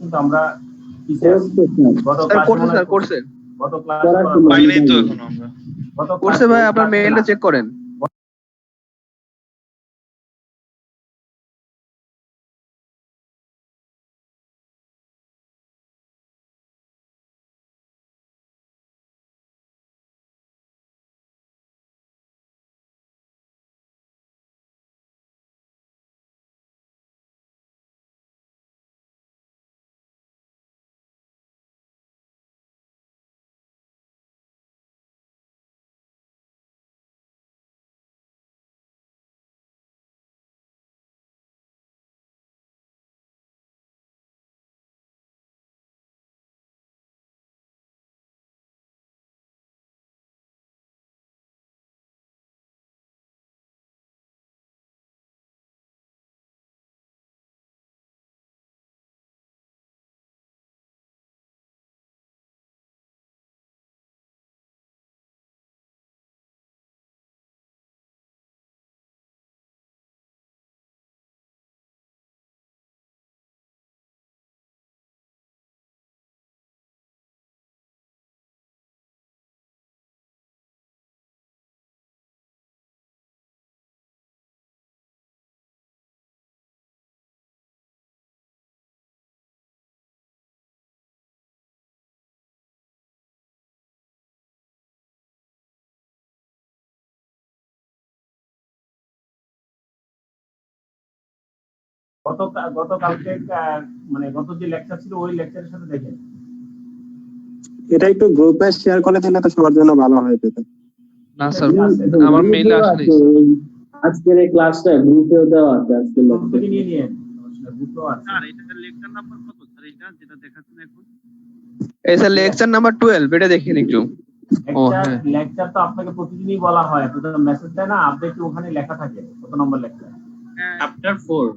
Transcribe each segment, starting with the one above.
কিন্তু আমরা পিছিয়ে আছি। গত স্যার ক্লাসে করছে স্যার করছে গত ক্লাসে পাই নাই তো এখন আমরা। করছে ভাই, আপনার মেইলটা চেক করেন। গতকালকে মানে গত যে লেকচার ছিল ওই লেকচারের সাথে দেখেন। এটা একটু গ্রুপে শেয়ার করে দিলে তো সবার জন্য ভালো হয় পেতে। না স্যার, আমার মেইলে আসলে আজকের এই ক্লাসটা গ্রুপেও দেওয়া আছে। আজকের থেকে নিয়ে নিয়ে গ্রুপেও আছে। স্যার এটা লেকচার নাম্বার কত স্যার, এটা যেটা দেখাচ্ছেন এখন? এই স্যার লেকচার নাম্বার 12, এটা দেখেন একটু। লেকচার তো আপনাকে প্রতিদিনই বলা হয়, তো মেসেজ দেয় না, আপডেট ওখানে লেখা থাকে কত নম্বর লেকচার। চ্যাপ্টার 4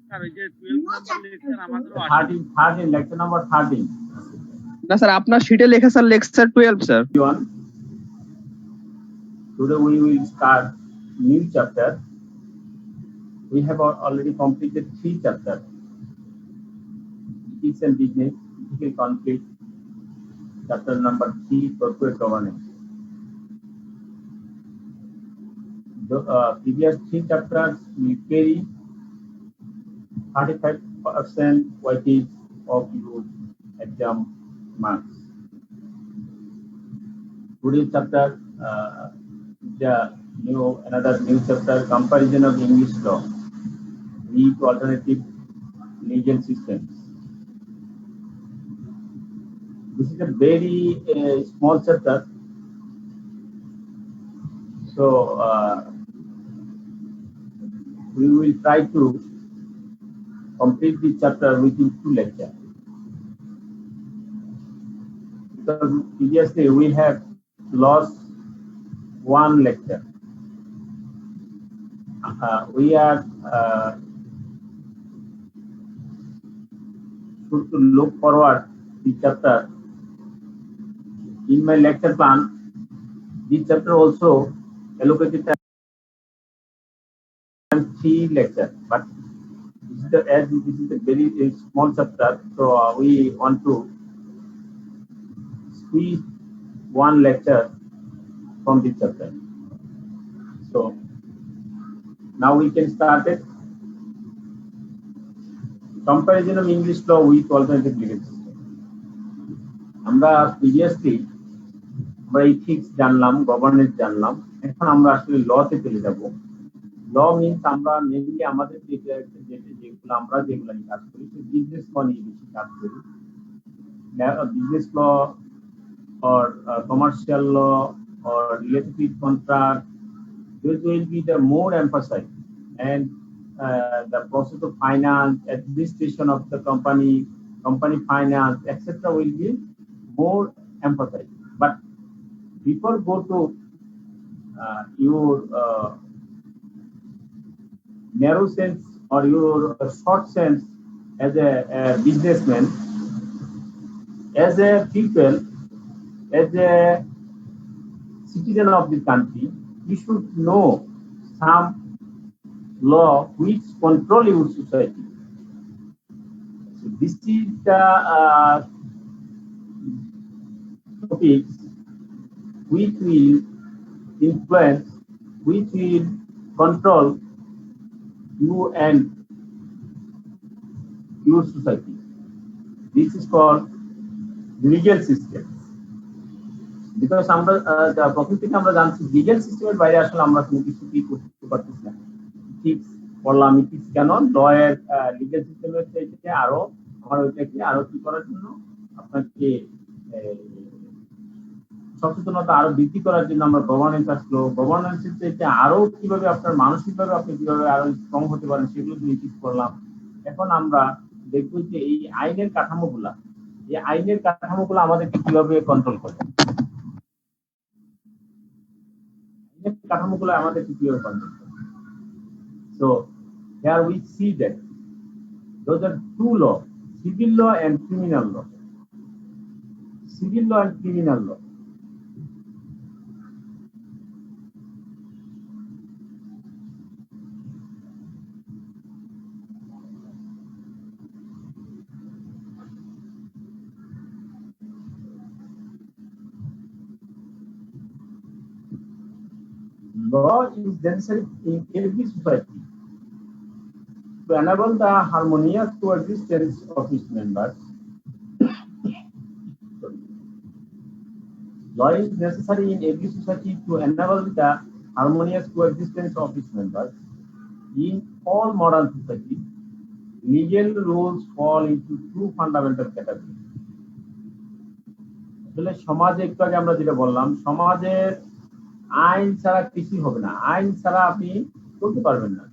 স্যার ওই যে 12 নাম্বার লেকচার আমাদেরও আসে। 13 লেকচার নাম্বার 13। না স্যার, আপনার শীটে লেখা sir lecture 12 sir. Today we will start new chapter. We have already completed 3 chapters. Ethics and business, ethical conflict. Chapter number 3, corporate governance. The previous 3 chapters will carry 35% weightage of your exam marks. Today's chapter, another new chapter, comparison of English law with alternative legal systems. This is a very small chapter, so we will try to complete this chapter within 2 lectures. Because previously we have lost 1 lecture. We are should to look forward this chapter. In my lecture plan, this chapter also allocated 3 lectures, but this is a very small chapter, so we want to squeeze 1 lecture from this chapter. So now we can start it. Comparison of English law with alternative legal system. আমরা previously ethics জানলাম, governance জানলাম, এখন আমরা আসলে লতে চলে যাব। ল means আমরা mainly আমাদের যেগুলো আমরা যেগুলো নিয়ে কাজ করি, বিজনেস ল নিয়ে বেশি কাজ করি। Business law or commercial law or related with contract, those will be the more emphasized, and the process of finance, administration of the company finance, etc. will be more emphasized. But before go to your narrow sense or your short sense as a businessman, as a people, as a citizen of the country, you should know some law which control your society. this is the topics which will influence, which will control you and your society. This is called legal system. Because আমরা প্রথম থেকে আমরা জানছি legal সিস্টেমের বাইরে আসলে আমরা কোনো কিছু কি করতে পারতেছি না। ঠিক বললাম ইথিক্স কেন ল এর লিগ্যাল সিস্টেমের চাইতে আরো আমার ওইটাকে আরো কি করার জন্য আপনাকে সচেতনতা আরো বৃদ্ধি করার জন্য আমরা গভর্নেন্স আসলো। গভর্নেন্সের চাইতে আরো কিভাবে আপনার মানসিকভাবে আপনি কিভাবে আরো স্ট্রং হতে পারেন সেগুলো নিয়ে ঠিক করলাম। এখন আমরা দেখবো যে এই আইনের কাঠামোগুলা, এই আইনের কাঠামোগুলো আমাদেরকে কিভাবে কন্ট্রোল করে, কাঠামোগুলো আমাদেরকে কিভাবে কন্ট্রোল করে। So here we see that those are two laws, civil law and criminal law. Civil law and criminal law. Law is necessary in every society to enable the harmonious coexistence of its members. Law is necessary in every society to enable the harmonious coexistence of its members. In all modern societies, legal rules fall into two fundamental categories. আসলে সমাজে একটু আগে আমরা যেটা বললাম, সমাজের আইন ছাড়া কিছুই হবে না। আইন ছাড়া আপনি চলতে পারবেন না।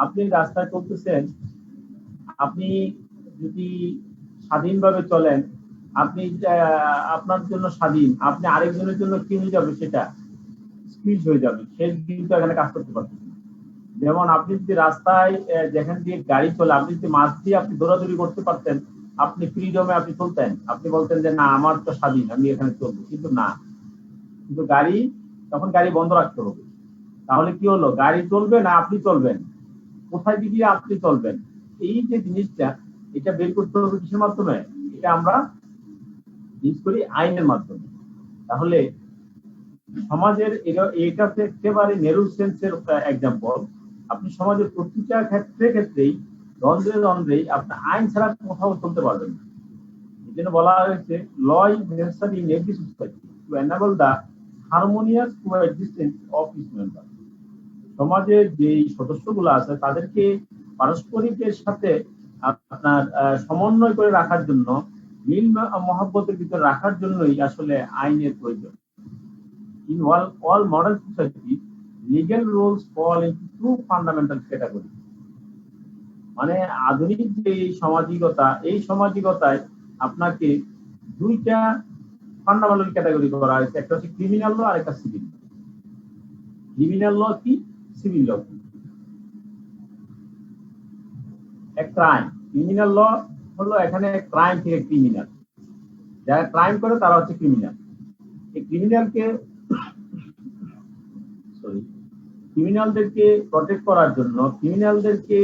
আপনি রাস্তায় চলতেছেন, আপনি যদি স্বাধীনভাবে চলেন, আপনি আপনার জন্য স্বাধীন, আপনি আরেকজনের জন্য কি হয়ে যাবে, সেটা স্পিচ হয়ে যাবে, সে কিন্তু এখানে কাজ করতে পারতেছে না। যেমন আপনি যদি রাস্তায় যেখান দিয়ে গাড়ি চলে, আপনি যদি মাছ দিয়ে আপনি দৌড়াদৌড়ি করতে পারতেন, আপনি ফ্রিডমে আপনি চলতেন, আপনি বলতেন যে না আমার তো স্বাধীন, আমি এখানে চলবো, কিন্তু না, কিন্তু গাড়ি তখন গাড়ি বন্ধ রাখতে হবে। তাহলে কি হলো, গাড়ি চলবে না আপনি চলবেন, কোথায় দিকে আপনি চলবেন, এই যে জিনিসটা এটা বের করতে হবে কিসের মাধ্যমে, এটা আমরা ইউজ করি আইনের মাধ্যমে। তাহলে সমাজের এটা একেবারে নেরু সেন্সের এক্সাম্পল। আপনি সমাজের প্রতিটা ক্ষেত্রেই দ্বন্দ্বেই আপনার আইন ছাড়া কোথাও চলতে পারবেন না। এই জন্য বলা হয়েছে law is necessary in every society two enable the harmonious coexistence of its member. সমাজের যে সদস্যগুলো আছে তাদেরকে পারস্পরিকের সাথে আপনার সমন্বয় করে রাখার জন্য, মিল মহব্বতের ভিতরে রাখার জন্যই আসলে আইনের প্রয়োজন। In all modern societies, legal rules fall into two fundamental categories. মানে আধুনিক যে সামাজিকতা, এই সামাজিকতায় আপনাকে দুইটা ফান্ডামেন্টাল ক্যাটাগরি করা হয়েছে, একটা হচ্ছে ক্রিমিনাল ল আর একটা সিভিল ল। ক্রিমিনাল ল কি, সিভিল ল কি? এক ক্রাইম, ক্রিমিনাল ল হলো এখানে ক্রাইম থেকে ক্রিমিনাল, যারা ক্রাইম করে তারা হচ্ছে ক্রিমিনাল। এই ক্রিমিনালদেরকে প্রটেক্ট করার জন্য, ক্রিমিনালদেরকে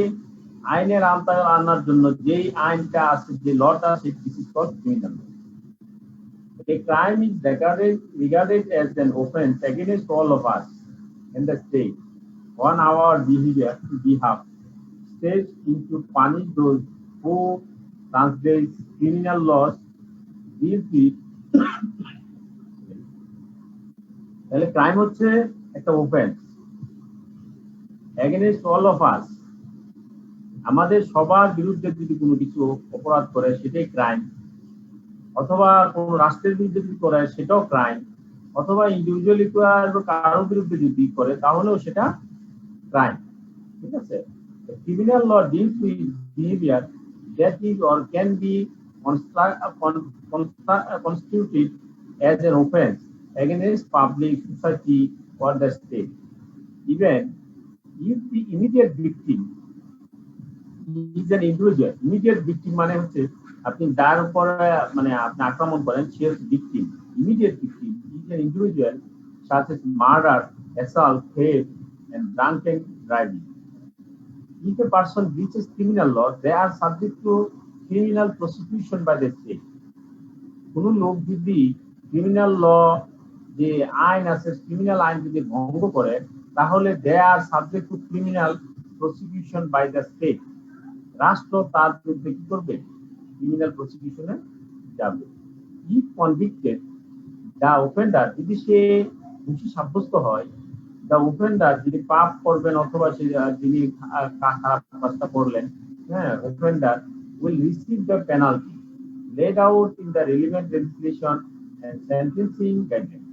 আইনের আওতায় আনার জন্য যেই আইনটা আছে, যে লটা আছে, this is called criminal law. A crime is regarded as an offense against all of us in the state on our behalf, state to punish those who transgress criminal laws. তাহলে ক্রাইম হচ্ছে একটা offence against all of us, আমাদের সবার বিরুদ্ধে যদি কোনো কিছু অপরাধ করে সেটাই ক্রাইম, অথবা কোন রাষ্ট্রের বিরুদ্ধে যদি করে সেটাও ক্রাইম, অথবা ইন্ডিভিজুয়ালি কারো বিরুদ্ধে যদি করে তাহলেও সেটা ক্রাইম। ঠিক আছে? Criminal law deals with behaviour that is or can be constituted as an offense against public, society or the state, even if the immediate victim is an individual. Immediate victim মানে হচ্ছে আপনি যার উপর মানে আপনি আক্রমণ করেন সে হচ্ছে victim. Immediate victim is an individual such as murder, assault, theft and drunken driving. If a person breaches criminal law, they are subject to criminal prosecution by the state. কোন লোক যদি ক্রিমিনাল ল যে আইন আছে ক্রিমিনাল আইন যদি ভঙ্গ করে তাহলে they are subject to criminal prosecution by the state. রাষ্ট্র তার বিরুদ্ধে কি করবে? ক্রিমিনাল প্রসিকিউশনে যাবে। ইফ কনভিক্টেড দ্য অফেন্ডার, যদি সে দোষী সাব্যস্ত হয়, দ্য অফেন্ডার যিনি পাপ করবেন অথবা সে যিনি খারাপ কাজটা করলেন, হ্যাঁ, offender will receive the penalty laid out in the relevant legislation and sentencing guidelines,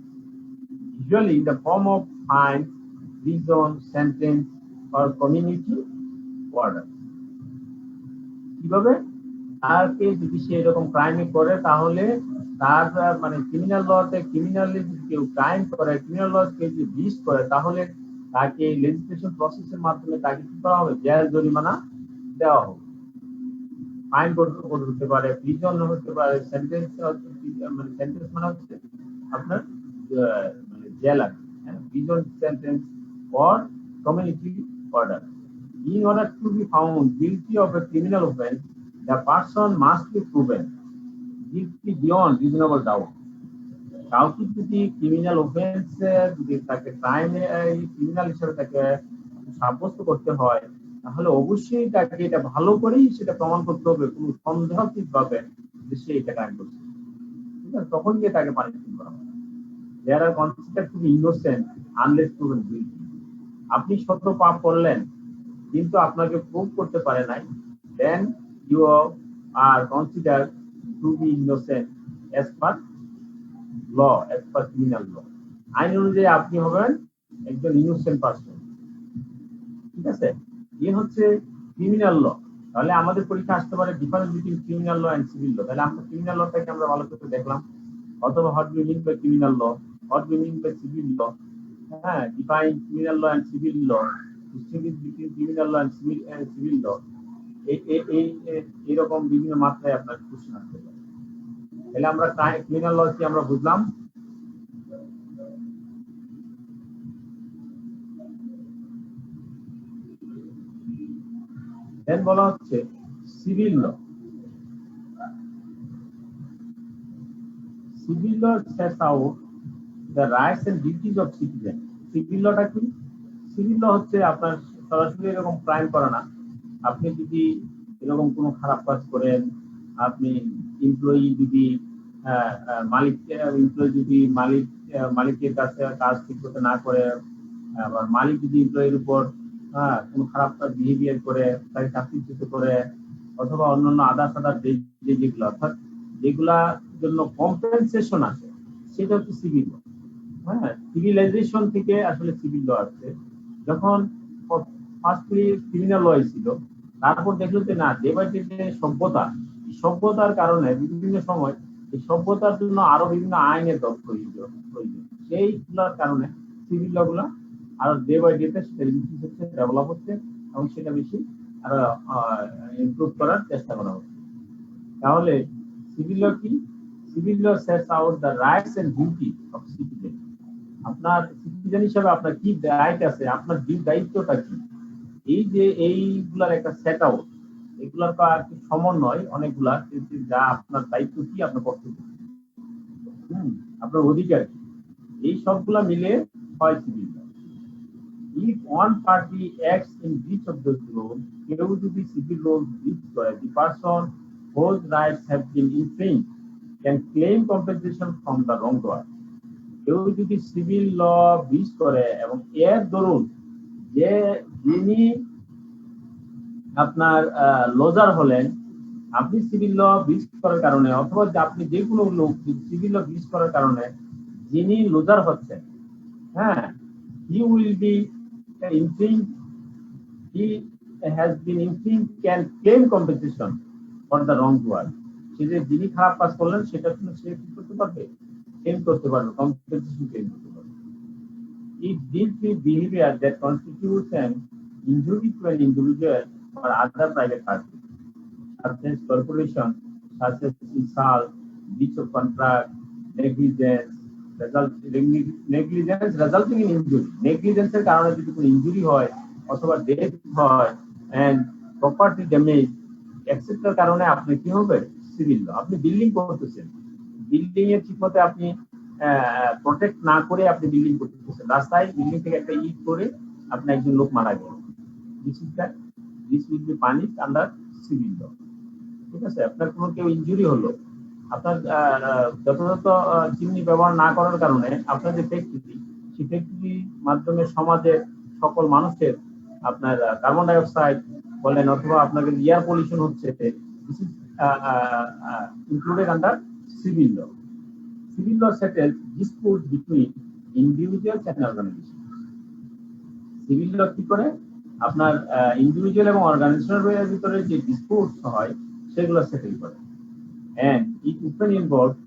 usually in the form of fine, prison, sentence, or community order. কিভাবে? তাকে যদি সে এরকম ক্রাইম করে তাহলে তার মানে ক্রিমিনাল লতে ক্রিমিনালি যদি কেউ ক্রাইম করে, ক্রিমিনাল ল কেউ যদি ব্রিচ করে তাহলে তাকে লেজিসলেশন প্রসেসের মাধ্যমে তাকে কি করা হবে? জেল জরিমানা দেওয়া হবে। ফাইন করতে পারে, প্রিজন হতে পারে, সেন্টেন্স মানে সেন্টেন্স মানে হচ্ছে আপনার মানে jail R prison sentence or community order. In order to be found guilty of a criminal offense, the person must be proven guilty beyond reasonable doubt. কাউকে যদি ক্রিমিনাল অফেন্স যদি তাকে ক্রাইমে ক্রিমিনাল হিসেবে তাকে সাব্যস্ত করতে হয় তাহলে অবশ্যই তাকে এটা ভালো করেই সেটা প্রমাণ করতে হবে কোনো সন্দেহাতীত ভাবে যে সে এটা ক্রাইম করছে, ঠিক আছে? তখন গিয়ে তাকে পানিশমেন্ট করা হবে। They are considered to be innocent unless proven guilty. আপনি সত্য পাপ করলেন কিন্তু আপনাকে প্রুভ করতে পারে নাই, then you are considered to be innocent as per law, as per criminal law. আইন অনুযায়ী আপনি হবেন একজন ইনোসেন্ট পারসন, ঠিক আছে? এই হচ্ছে ক্রিমিনাল ল। তাহলে আমাদের পরীক্ষা আসতে পারে difference between criminal law and civil law. তাহলে আমরা ক্রিমিনাল লটাকে আমরা ভালো করে দেখলাম, অথবা what do you mean by criminal law, what do you mean by civil law, হ্যাঁ, define criminal law and civil law, distinguish between criminal law and civil law. এইরকম বিভিন্ন মাত্রায় আপনার কোশ্চেন আসতে পারে। তাহলে আমরা ক্রিমিনাল ল কি আমরা বুঝলাম। দেন বলা হচ্ছে civil law. Civil law sets out the rights and duties of citizen. Civil লটা কি? সিভিল ল হচ্ছে আপনার সরাসরি এরকম ক্রাইম করে না। আপনি যদি এরকম কোনো খারাপ কাজ করেন, আপনি এমপ্লয়ি যদি মালিকের কাছে কাজ ঠিক করতে না করে, আবার মালিক যদি এমপ্লয়ির উপর কোনো খারাপ কাজ বিহেভিয়ার করে, তাকে চাকরিচ্যুত করে, অথবা অন্যান্য আদার যেগুলো অর্থাৎ যেগুলার জন্য কম্পেনসেশন আছে, সেটা হচ্ছে সিভিল ল। হ্যাঁ, সিভিলাইজেশন থেকে আসলে সিভিল ল আসছে। যখন ফার্স্টলি ক্রিমিনাল ল ছিল, তারপর দেখলো যে না, ডে বাই ডে সভ্যতার কারণে বিভিন্ন সময় এই সভ্যতার জন্য আরো বিভিন্ন আইনের প্রয়োজন। সেইগুলোর কারণে সিভিল ল গুলা আরো ডে বাই ডে সেটা হচ্ছে, ডেভেলপ হচ্ছে এবং সেটা বেশি আরো ইমপ্রুভ করার চেষ্টা করা হচ্ছে। তাহলে সিভিল ল কি? Civil law sets out the rights and duty of citizen. আপনার সিটিজেন হিসেবে আপনার কি রাইট আছে, আপনার দায়িত্বটা কি, এই যে এইগুলার একটা সেট আউট, এগুলার সমন্বয় অনেকগুলা, যা আপনার দায়িত্ব কি, আপনার কর্তব্য, আপনার অধিকার কি, এই সবগুলা মিলে হয় civil law. If one party acts in breach of the law, কেউ যদি সিভিল ল ব্রিচ করে, the person whose rights have been infringed can claim compensation from the wrongdoer. কেউ যদি সিভিল ল ব্রিচ করে এবং এর দরুন যিনি আপনার লজার হলেন, আপনি সিভিল ল ব্রিচ করার কারণে, অথবা আপনি যে কোনো লোক সিভিল ল ব্রিচ করার কারণে যিনি লজার হচ্ছেন, হ্যাঁ, he will be infringed, he has been infringed, can claim compensation for the wrongdoer. যিনি খারাপ কাজ করলেন সেটা সে কি করতে পারবে? ক্লেম করতে পারবে, কম্পেনসেশন ক্লেম করতে পারবে। It deals with behavior that constitutes an injury to an individual or other private party, such as corporation, such as insult, breach of contract, negligence resulting in injury. Negligence এর কারণে যদি কোনো injury হয় অথবা death হয় and property damage এক্সেট্রার কারণে আপনি কি হবে সিভিল ল। আপনি বিল্ডিং করতেছেন, বিল্ডিং এর ঠিকমতো আপনি প্রোটেক্ট না করে আপনি বিল্ডিং করতেছেন, রাস্তায় বিল্ডিং থেকে একটা ইট করে আপনি একজন লোক মারা গেল, this will be punished under civil law. ঠিক আছে, আপনার কোনো কেউ ইনজুরি হলো, আপনার যথাযথ চিমনি ব্যবহার না করার কারণে আপনার যে ফ্যাক্টরি, সেই ফ্যাক্টরির মাধ্যমে সমাজের সকল মানুষের আপনার কার্বন ডাই অক্সাইড বলেন অথবা আপনার এয়ার পলিউশন হচ্ছে, this is included under civil law. Civil law settles dispute between individuals and organisation. Civil law কি করে আপনার ইন্ডিভিজুয়াল এবং অর্গানাইজেশনের ভিতরে যে ডিসপুটস হয় সেগুলো সেটেল করে। And it often involves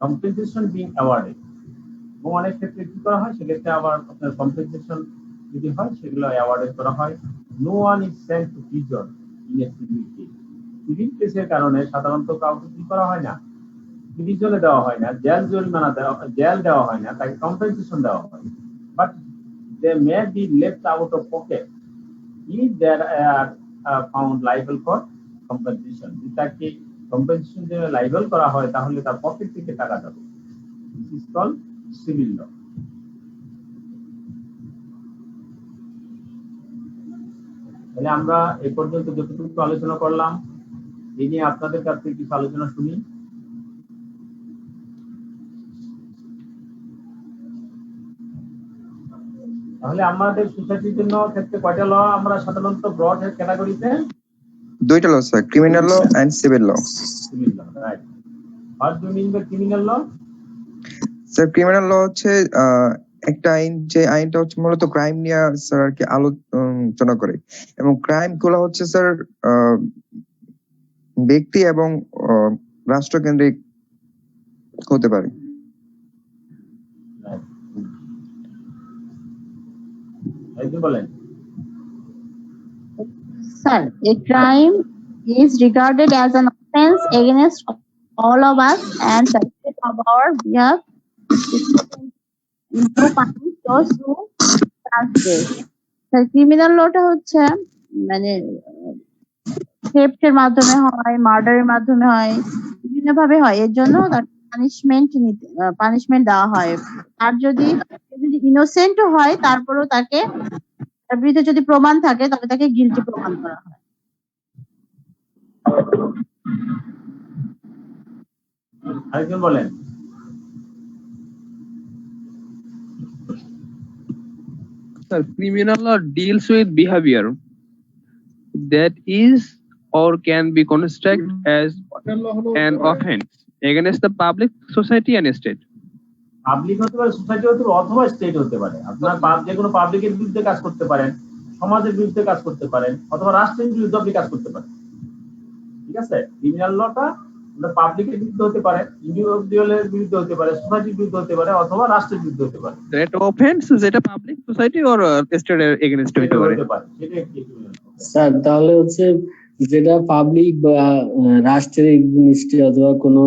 compensation being awarded. এবং অনেক ক্ষেত্রে কি করা হয়, সেক্ষেত্রে আবার আপনার কম্পেনসেশন যদি হয় সেগুলো অ্যাওয়ার্ডেড করা হয়। No one is sent to prison in a civil case. Civil কেসের কারণে সাধারণত কাউকে কি করা হয় না, প্রিজনে দেওয়া হয় না, জেল দেওয়া হয় না, তাকে কম্পেনসেশন দেওয়া হয়। But they may be left out of pocket if they are found liable for compensation. তাকে কম্পেনসেশন যে লাইবেল করা হয় তাহলে তার পকেট থেকে টাকা যাবে। This is called civil law. তাহলে আমরা এই পর্যন্ত যতটুকু আলোচনা করলাম এই নিয়ে আপনাদের কাছ থেকে কিছু আলোচনা শুনি। তাহলে আমাদের সোসাইটির জন্য ক্ষেত্রে কয়টা ল আমরা সাধারণত ব্রড ক্যাটাগরিতে? দুইটা law sir, criminal law and civil law. Civil law, right. What do mean by criminal law? Sir criminal law হচ্ছে একটা আইন, যে আইনটা হচ্ছে মূলত ক্রাইম নিয়ে স্যার আর কি আলোচনা করে, এবং ক্রাইম গুলো হচ্ছে স্যার ব্যক্তি এবং রাষ্ট্রকেন্দ্রিক হতে পারে। বলেন। Sir, a crime is regarded as an offense against all of us, and the state of our behalf is to punish those who transgress. Sir, criminal lawটা হচ্ছে মানে থেফটের মাধ্যমে হয়, মার্ডারের মাধ্যমে হয়, বিভিন্ন ভাবে হয়। এর জন্য তার পানিশমেন্ট দেওয়া হয়। আর যদি ইনোসেন্টও হয় তারপরেও তাকে, তার বিরুদ্ধে যদি প্রমাণ থাকে তবে তাকে গিলটি প্রমাণ করা হয়। আরেকজন বলেন। Sir, criminal law deals with behavior that is or can be construed as an offense against the public, society and state. Public হতে পারে, সোসাইটি হতে পারে, অথবা স্টেট হতে পারে। আপনার যে কোনো পাবলিকের বিরুদ্ধে কাজ করতে পারেন, সমাজের বিরুদ্ধে কাজ করতে পারেন, অথবা রাষ্ট্রের বিরুদ্ধে আপনি কাজ করতে পারেন। ঠিক আছে, ক্রিমিনাল লটা পাবলিকের বিরুদ্ধে হতে পারে, ইন্ডিভিজুয়ালের বিরুদ্ধে হতে পারে, সোসাইটির বিরুদ্ধে হতে পারে, অথবা রাষ্ট্রের বিরুদ্ধে হতে পারে। That offense যেটা public, society or state against হতে পারে। সেটা একটি ক্রিমিনাল। স্যার তাহলে হচ্ছে যেটা পাবলিক বা রাষ্ট্রের এগেইনস্টে অথবা কোনো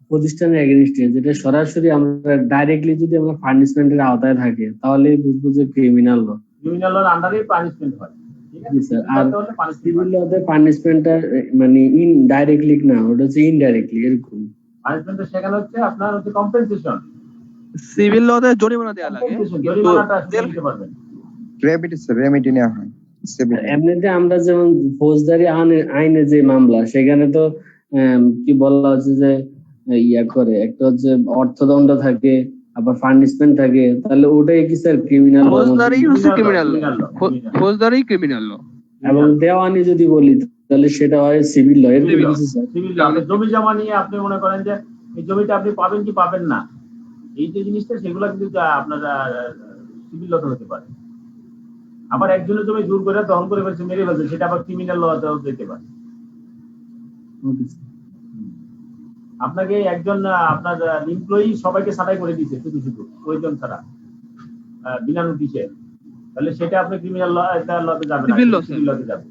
প্রতিষ্ঠানের এগেইনস্টে, যেটা সরাসরি আমরা ডাইরেক্টলি যদি আমরা পানিশমেন্টের আওতায় থাকে তাহলে বুঝবো যে ক্রিমিনাল ল। ক্রিমিনাল লর আন্ডারে পানিশমেন্ট হয়। ঠিক আছে স্যার, আর পানিশমেন্ট সিভিল লতে পানিশমেন্টটা মানে ইনডাইরেক্টলি না, ওটা হচ্ছে ইনডাইরেক্টলি এরকম। পানিশমেন্ট সেখানে হচ্ছে আপনার হচ্ছে কম্পেনসেশন। সিভিল লতে জরিমানা দেওয়া লাগে, জরিমানাটা দিতে পারবেন। রেমিডি স্যার, রেমিডি নেওয়া হয় সিভিল। এমনিতে আমরা যেমন ফৌজদারি আইনে যে মামলা, সেখানে তো কি বলা হচ্ছে যে ইয়া করে, একটা হচ্ছে অর্থদণ্ড থাকে, আবার পানিশমেন্ট থাকে। তাহলে ওটাই কি স্যার ক্রিমিনাল? ফৌজদারি হচ্ছে ক্রিমিনাল ল, ফৌজদারি ক্রিমিনাল ল। এবং দেওয়ানি যদি বলি তাহলে সেটা হয় সিভিল ল। এরকম কিছু স্যার? সিভিল ল জমি জমা নিয়ে আপনি মনে করেন যে এই জমিটা আপনি পাবেন কি পাবেন না, এই যে জিনিসটা সেগুলো কিন্তু আপনার সিভিল লতে হতে পারে। আবার একজনের জমি জোর করে দখল করে ফেলছে, মেরে ফেলছে, সেটা আবার ক্রিমিনাল লতেও যেতে পারে। আপনাকে একজন আপনার এমপ্লয়ি সবাইকে ছাঁটাই করে দিয়েছে শুধু শুধু প্রয়োজন ছাড়া বিনা নোটিশে, তাহলে সেটা আপনি ক্রিমিনাল লতে যাবে না, সিভিল লতে যাবে।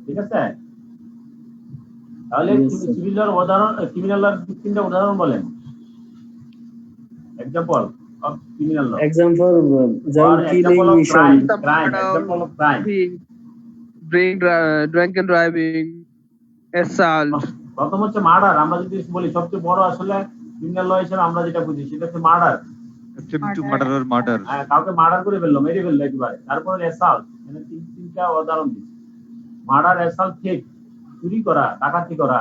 ঠিক আছে, তাহলে সিভিল লর উদাহরণ, ক্রিমিনাল লর তিনটা উদাহরণ বলেন। Example of criminal law. Example যেমন killing, crime, example of crime. drunken driving, assault. প্রথম হচ্ছে মার্ডার। আমরা যদি বলি সবচেয়ে বড় আসলে ক্রিমিনাল ল হিসেবে আমরা যেটা বুঝি সেটা হচ্ছে murder. attempt to murder or murder. কাউকে মার্ডার করে ফেললো, মেরে ফেললো একেবারে। তারপরে অ্যাসাল্ট, মানে তিনটা উদাহরণ দিচ্ছি। মার্ডার, অ্যাসাল্ট, থেফট, চুরি করা, ডাকাতি করা,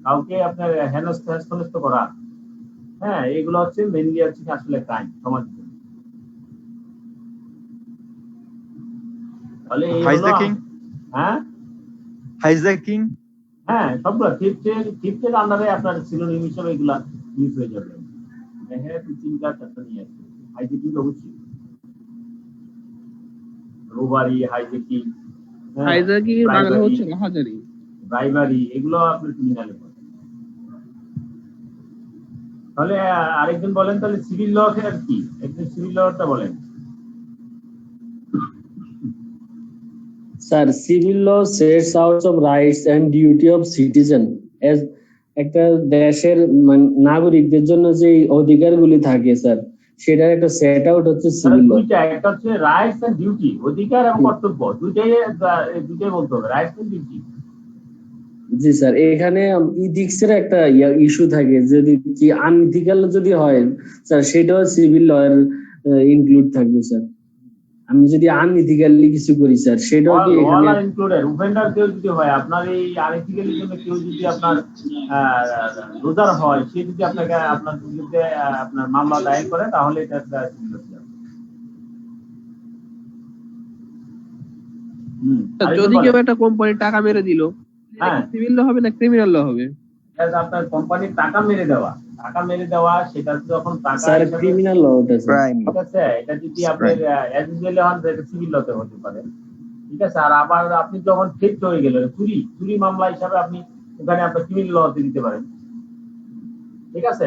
কাউকে আপনার হেনস্থ করা, হ্যাঁ, এগুলো হচ্ছে মেইনলি হচ্ছে আসলে ক্রাইম সমাজের জন্য। তাহলে এই হলো, Hijacking, হ্যাঁ hijacking, হ্যাঁ, সবগুলো থিফটের আন্ডারে আপনার সিনোনিম হিসেবে এগুলা ইউজ হয়ে যাবে। হ্যাঁ, তিনটা চারটা নিয়ে আসবে। হাইজেকিং অবশ্যই, রোবারি, হাইজেকিং, Hijacking বাংলা হচ্ছে রাহাজারি। ব্রাইবারি, এগুলো আপনার ক্রিমিনালে পড়ে। তাহলে আরেকজন বলেন, তাহলে সিভিল ল কি? একজন সিভিল লটা বলেন। Sir, civil law sets out of rights and duty of citizen. As একটা দেশের নাগরিকদের জন্য যে অধিকারগুলি থাকে স্যার, সেটার একটা সেট আউট হচ্ছে সিভিল ল। দুইটা, একটা হচ্ছে রাইটস এন্ড ডিউটি, অধিকার এবং কর্তব্য, দুইটাই বলতে হবে, রাইটস এন্ড ডিউটি। জি স্যার, এখানে ইথিক্স এর একটা ইস্যু থাকে, যদি কি আনইথিক্যাল যদি হয় স্যার, সেটাও সিভিল ল এর ইনক্লুড থাকবে স্যার। আমি যদি আনইথিক্যালি কিছু করি স্যার, সেটাও কি এখানে ইনক্লুডেড? অফেন্ডার কেউ যদি হয়, আপনার এই আনইথিক্যালি জন্য কেউ যদি আপনার রোজার হয়, সে যদি আপনাকে আপনার বিরুদ্ধে আপনার মামলা দায়ের করে, তাহলে এটা সিভিল ল। যদি কেউ একটা কোম্পানির টাকা মেরে দিল, হ্যাঁ, সিভিল ল হবে না ক্রিমিনাল ল হবে? আপনার কোম্পানির টাকা মেরে দেওয়া, সেটা যখন টাকা স্যার হিসাবে- ক্রিমিনাল ল ওটা স্যার। ক্রাইম। ঠিক আছে, এটা যদি আপনার অ্যাজিজুয়ালি হন, এটা সিভিল লতে হতে পারে। ঠিক আছে, আর আবার আপনি যখন থেফট হয়ে গেলেন, চুরি মামলা হিসাবে আপনি ওখানে আপনার সিভিল লতে দিতে পারেন। ঠিক আছে,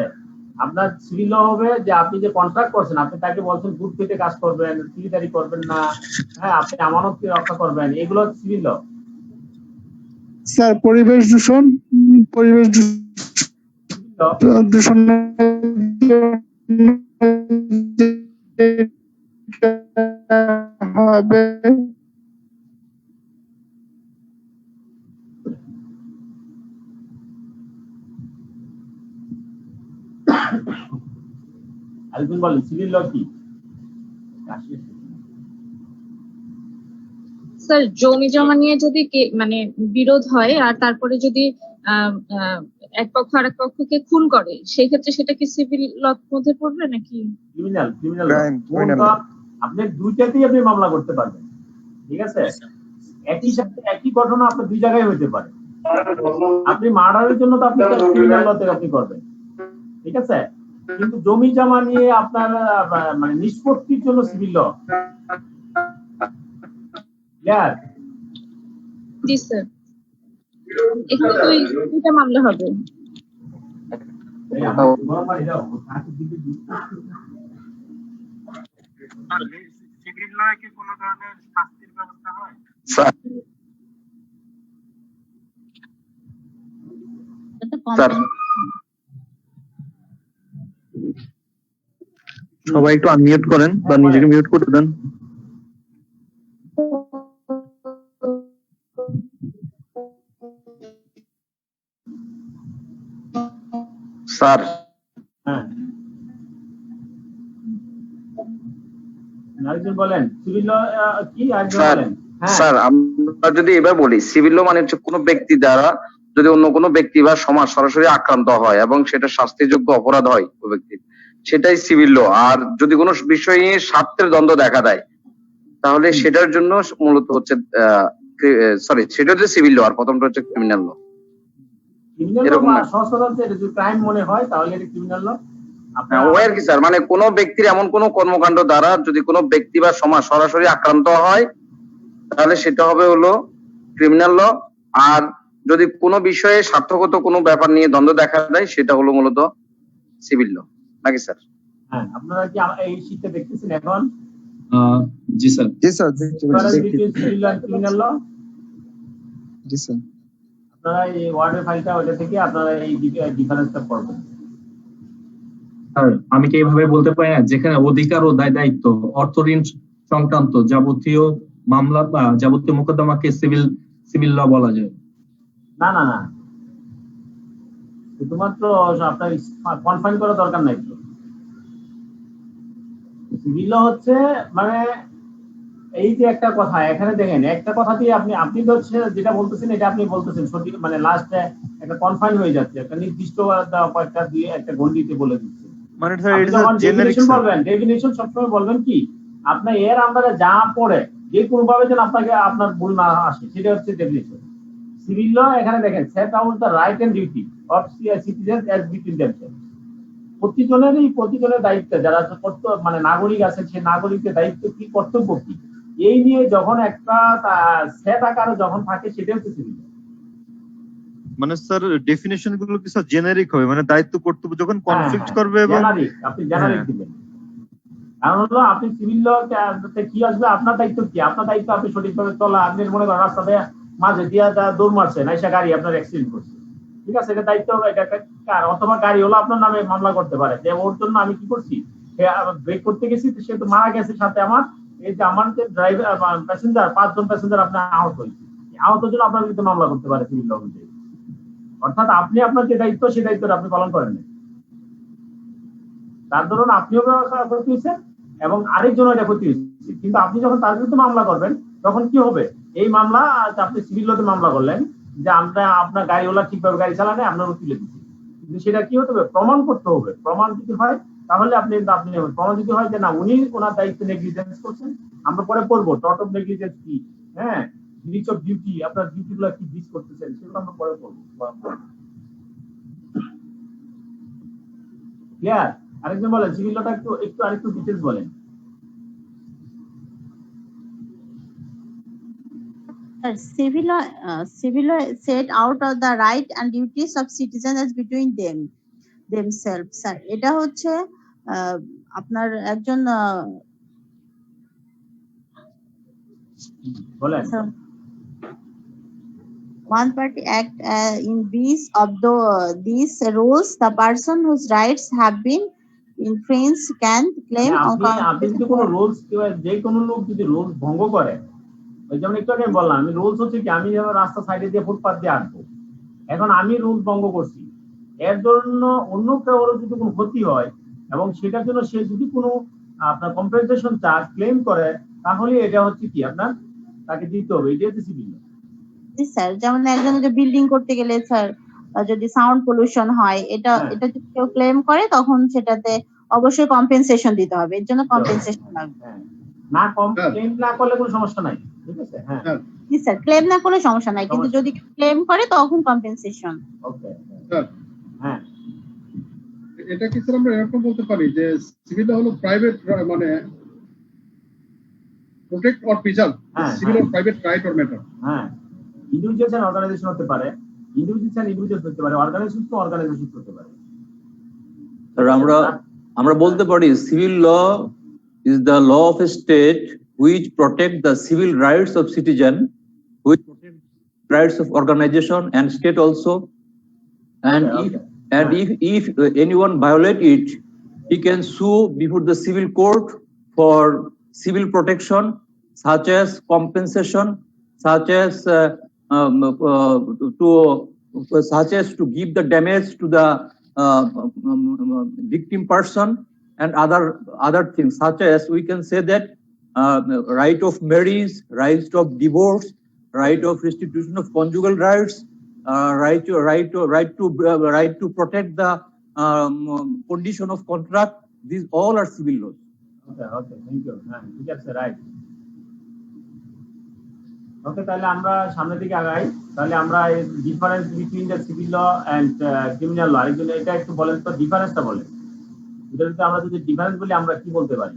আপনার সিভিল ল হবে যে আপনি যে কন্ট্রাক্ট করছেন, আপনি তাকে বলছেন গুড ফেথে কাজ করবেন, চুরিদারি করবেন না, হ্যাঁ, আপনি আমানতকে রক্ষা করবেন, এগুলো সিভিল ল। স্যার পরিবেশ দূষণ হবে। আরেকজন বলেন সিভিল ল কি? স্যার, জমি জমা নিয়ে যদি মানে বিরোধ হয়, আর তারপরে যদি এক পক্ষ আরেক পক্ষকে খুন করে, সেই ক্ষেত্রে সেটা কি সিভিল লর মধ্যে পড়বে নাকি ক্রিমিনাল? Criminal law। আপনি দুইটাতেই আপনি মামলা করতে পারবেন। ঠিক আছে, একই সাথে একই ঘটনা আপনার দুই জায়গায় হতে পারে। আপনি মার্ডারের জন্য তো আপনি ক্রিমিনাল লতে আপনি করবেন, ঠিক আছে, কিন্তু জমি জমা নিয়ে আপনার মানে নিষ্পত্তির জন্য সিভিল ল। জি স্যার, এখানে তো দুইটা মামলা হবে। সিভিল লয়ে কি কোনো ধরনের শাস্তির ব্যবস্থা হয়? সবাই একটু আনমিউট করেন বা নিজেকে মিউট করে দেন। স্যার, হ্যাঁ, আরেকজন বলেন সিভিল ল কি? আরেকজন বলেন। হ্যাঁ স্যার, আমরা যদি এবার বলি সিভিল ল মানে হচ্ছে কোনো ব্যক্তি দ্বারা যদি অন্য কোনো ব্যক্তি বা সমাজ সরাসরি আক্রান্ত হয় এবং সেটা শাস্তিযোগ্য অপরাধ হয় ওই ব্যক্তির, সেটাই সিভিল ল। আর যদি কোনো বিষয় নিয়ে স্বার্থের দ্বন্দ্ব দেখা দেয়, তাহলে সেটার জন্য মূলত হচ্ছে সেটা হচ্ছে সিভিল ল, আর প্রথমটা হচ্ছে ক্রিমিনাল ল। ক্রিমিনাল ল এরকম বা না। সশস্ত্র যদি ক্রাইম মনে হয় তাহলে এটা ক্রিমিনাল ল। ওই আর কি স্যার, মানে কোনো ব্যক্তির এমন কোনো কর্মকাণ্ড দ্বারা যদি কোনো ব্যক্তি বা সমাজ সরাসরি আক্রান্ত হয়, তাহলে সেটা হবে হলো ক্রিমিনাল ল। আর যদি কোনো বিষয়ে স্বার্থগত কোনো ব্যাপার নিয়ে দ্বন্দ্ব দেখা দেয়, সেটা হলো মূলত সিভিল ল, নাকি স্যার? হ্যাঁ, আপনারা কি এই শীটটা দেখতেছেন এখন? জি স্যার। জি স্যার, দেখতে পাচ্ছি। Civil law and criminal law. জি স্যার। আপনারা এই ওয়ার্ডের ফাইলটা ওটা থেকে আপনারা এই ডিফারেন্সটা পড়বেন। স্যার, আমি কি এইভাবে বলতে পারি না, যেখানে অধিকার ও দায় দায়িত্ব, অর্থ ঋণ সংক্রান্ত যাবতীয় মামলা বা যাবতীয় মোকদ্দমাকে সিভিল ল বলা যায়? না না না, শুধুমাত্র আপনার কনফাইন করার দরকার নাই তো। সিভিল ল হচ্ছে মানে এই যে একটা কথা, এখানে দেখেন একটা কথা দিয়ে আপনি তো হচ্ছে যেটা বলতেছেন এটা আপনি বলতেছেন সঠিক, মানে লাস্টে একটা কনফাইন হয়ে যাচ্ছে, একটা নির্দিষ্ট কয়েকটা দিয়ে একটা গণ্ডিতে বলে দিচ্ছে। মানে স্যার আপনি এটা যখন জেনারিক ডেফিনিশন বলবেন, ডেফিনিশন সবসময় বলবেন কি আপনার এর আন্ডারে যা পড়ে যে কোনো ভাবে যেন আপনাকে আপনার ভুল না আসে, সেটা হচ্ছে ডেফিনিশন। সিভিল ল এখানে দেখেন set out the right and duty of citizens as between themselves. প্রতিজনের দায়িত্ব, যারা মানে নাগরিক আছে সেই নাগরিকের দায়িত্ব কি, কর্তব্য কি, এই নিয়ে যখন একটা সেট আকারে যখন থাকে সেটা হচ্ছে সিভিল। মানে স্যার ডেফিনিশন গুলো কি স্যার জেনারিক হবে, মানে দায়িত্ব কর্তব্য যখন কনফ্লিক্ট করবে এবং জেনারিক, আপনি জেনারিক হ্যাঁ। দিবেন। কারণ হলো আপনি সিভিল ল কি আসবে, আপনার দায়িত্ব কি, আপনার দায়িত্ব আপনি সঠিকভাবে চলা। আপনি মনে করেন রাস্তাতে মাঝে দিয়া দৌড় মারছে না, এসে গাড়ি আপনার অ্যাক্সিডেন্ট করছে, ঠিক আছে, এটা দায়িত্ব এটা কার, অথবা গাড়ি হলো আপনার নামে মামলা করতে পারে যে ওর জন্য আমি কি করছি, ব্রেক করতে গেছি, সে তো মারা গেছে, সাথে আমার এই যে আমার যে ড্রাইভার প্যাসেঞ্জার 5 জন প্যাসেঞ্জার আপনার আহত হয়েছে, আহতের জন্য আপনার বিরুদ্ধে মামলা করতে পারে সিভিল ল অনুযায়ী। অর্থাৎ আপনি আপনার যে দায়িত্ব সেই দায়িত্বটা আপনি পালন করেন না, তার ধরুন আপনিও ক্ষতি হয়েছেন এবং আরেকজন এটা ক্ষতি হয়েছে, কিন্তু আপনি যখন তার বিরুদ্ধে মামলা করবেন তখন কি হবে, এই মামলা আপনি সিভিল লতে মামলা করলেন যে আমরা আপনার গাড়িওয়ালা ঠিকভাবে গাড়ি চালানে আপনার তুলে দিচ্ছি, কিন্তু সেটা কি হতে হবে, প্রমাণ করতে হবে। প্রমাণ যদি হয় তাহলে আপনি প্রমাণ যদি হয় যে না উনি ওনার দায়িত্ব নেগলিজেন্স করছেন, আমরা পরে পড়বো টর্ট অফ নেগলিজেন্স কি, হ্যাঁ, ব্রিচ অফ ডিউটি, আপনার ডিউটি গুলো কি ব্রিচ করতেছেন সেগুলো আমরা পরে পড়বো। ক্লিয়ার? আরেকজন বলেন সিভিল লটা একটু আরেকটু ডিটেইলস বলেন। Civil law set out of the right and duties of citizens as between themselves. Sir, এটা হচ্ছে আপনার একজন বলেন one party act in these of these rules, the person whose rights have been infringed can claim on আপনি যদি কোনো rules, যে কোনো লোক যদি রুলস ভঙ্গ করে, ওই যেমন একটু আগে বললাম, আমি রুলস হচ্ছে কি আমি যেমন রাস্তা সাইডে দিয়ে ফুটপাথ দিয়ে আঁকবো, এখন আমি রুলস ভঙ্গ করছি, এর জন্য অন্য কারোর যদি কোনো ক্ষতি হয় এবং সেটার জন্য সে যদি কোনো আপনার কম্পেনসেশন চার্জ ক্লেম করে, তাহলে এটা হচ্ছে কি আপনার তাকে দিতে হবে, এটা হচ্ছে সিভিল ল। স্যার যেমন একজন যদি বিল্ডিং করতে গেলে স্যার যদি সাউন্ড পলিউশন হয়, এটা যদি কেউ ক্লেম করে তখন সেটাতে অবশ্যই কম্পেনসেশন দিতে হবে, এর জন্য কম্পেনসেশন লাগবে। না ক্লেম না করলে কোনো সমস্যা নাই, ঠিক আছে? হ্যাঁ স্যার ক্লেম না করলে সমস্যা নাই, কিন্তু যদি ক্লেম করে তখন কম্পেনসেশন। ওকে স্যার হ্যাঁ, এটা কি স্যার আমরা এরকম বলতে পারি যে সিভিল হলো প্রাইভেট, মানে protect or preserve civil or private right or matter? হ্যাঁ, ইন্ডিভিজুয়ালস এন্ড অর্গানাইজেশন হতে পারে, ইন্ডিভিজুয়ালস হতে পারে, অর্গানাইজেশন তো অর্গানাইজেশন হতে পারে। স্যার আমরা বলতে পারি civil law is the law of a state which protect the civil rights of citizen, which protect rights of organization and state also, and if anyone violate it, he can sue before the civil court for civil protection such as compensation, such as to give the damage to the victim person, and other things, such as we can say that right of marriage, right of divorce, right of restitution of conjugal rights, right to protect the condition of contract. These all are civil laws. Okay, thank you. ঠিক আছে, right. ওকে, তাহলে আমরা সামনের দিকে আগাই। তাহলে আমরা difference between the civil law and criminal law, আরেকজন এটা একটু বলেন তো, ডিফারেন্সটা বলেন। এটা আমরা যদি ডিফারেন্স বলি আমরা কি বলতে পারি?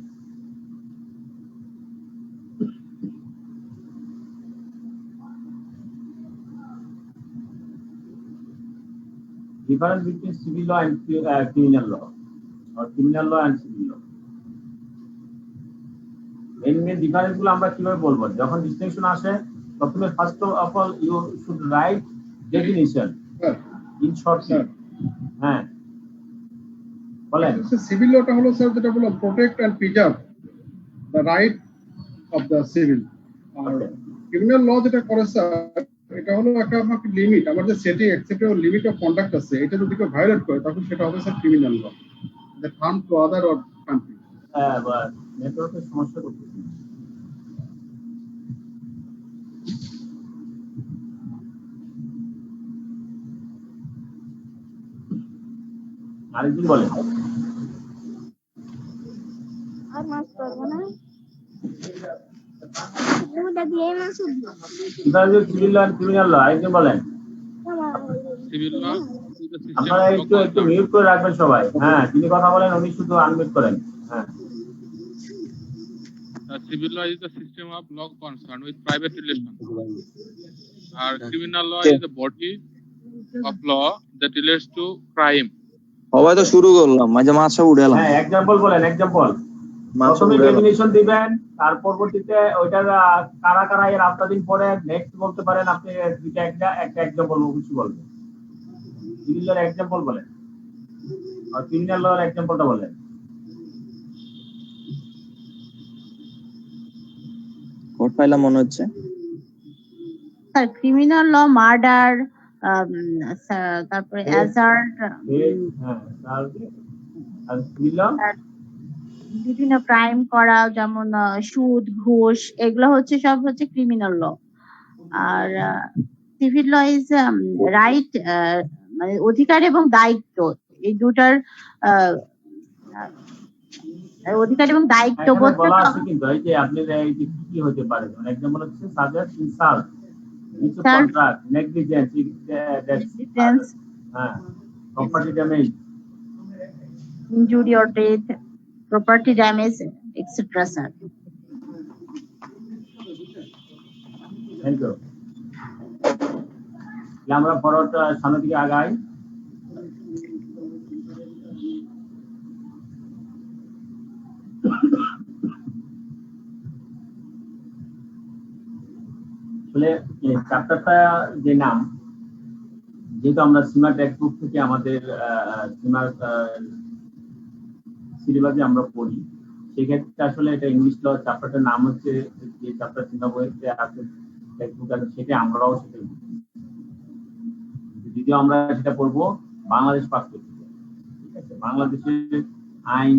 Difference between civil law and criminal law, or criminal law and civil law. এই ডিফারেন্স গুলো আমরা কিভাবে বলবো? যখন ডিসটিংশন আসে প্রথমে first of all you should write definition in short. হ্যাঁ বলেন। সিভিল লটা হলো স্যার যেটা বললাম protect and preserve the right of the civil, আর ক্রিমিনাল ল যেটা করে স্যার, এটা হলো একটা আপনার লিমিট, আমার যে সেটি অ্যাকসেপ্টেবল লিমিট অফ কন্ডাক্ট আছে, এটা যদি কেউ ভায়োলেট করে তখন সেটা হবে sir criminal law, that harm to other or country. হ্যাঁ, বাস নেটওয়ার্কের সমস্যা করতেছি। আরেকদিন বলেন। আর মাছ করবো না, সিভিল ল ক্রিমিনাল ল আরেকদিন বলেন। Civil law is the system আপনারা of law একটু concerned. মিউট করে রাখবেন সবাই। হ্যাঁ, তিনি কথা বলেন, উনি শুধু আনমিউট করেন। হ্যাঁ, Civil law is the system of law concerned with private relations. Criminal law is the body of law that relates to crime. সবাই তো শুরু করলাম, মাঝে মাছ উঠে এলাম। হ্যাঁ, এক্সাম্পল বলেন, এক্সাম্পল। প্রথমে ডেফিনিশন দিবেন, তার পরবর্তীতে ওইটার কারা কারা এর আওতাধীন পরে নেক্সট বলতে পারেন। আপনি দুইটা একটা এক্সাম্পল কিছু বলবেন। সিভিল লর এক্সাম্পল বলেন আর ক্রিমিনাল লর এক্সাম্পলটা বলেন। কোড পাইলাম মনে হচ্ছে। স্যার ক্রিমিনাল ল মার্ডার, তারপরে অ্যাজার্ট, হ্যাঁ, আর সিভিল ল বিভিন্ন ক্রাইম করা, যেমন সুদ, ঘুষ, এগুলো হচ্ছে সব হচ্ছে ক্রিমিনাল ল। আর সিভিল ল ইজ রাইট, মানে অধিকার এবং দায়িত্ব, এই দুটার অধিকার এবং দায়িত্ব বোধ বলা আছে কিন্তু এই যে আপনি এই যে কি হতে পারে, মানে এক্সাম্পল হচ্ছে সাজেস্ট ইনসাল্ট, কিছু কন্ট্রাক্ট, নেগলিজেন্স, হ্যাঁ, property damage, injury or death, property damage, etc. sir. Thank you. আমরা ফরওয়ার্ড সামনের দিকে আগাই। আসলে চ্যাপ্টারটা যে নাম, যেহেতু আমরা সীমা টেক্সট বুক থেকে আমাদের সীমার সিলেবাসে আমরা পড়ি, সেক্ষেত্রে আসলে এটা ইংলিশ ল চ্যাপ্টারটার নাম হচ্ছে, যে চ্যাপ্টার সীমা বইতে আছে টেক্সট বুক আছে, সেটা আমরাও সেটা যদিও আমরা সেটা পড়বো বাংলাদেশ পার্সপেক্টিভ। ঠিক আছে, বাংলাদেশের আইন,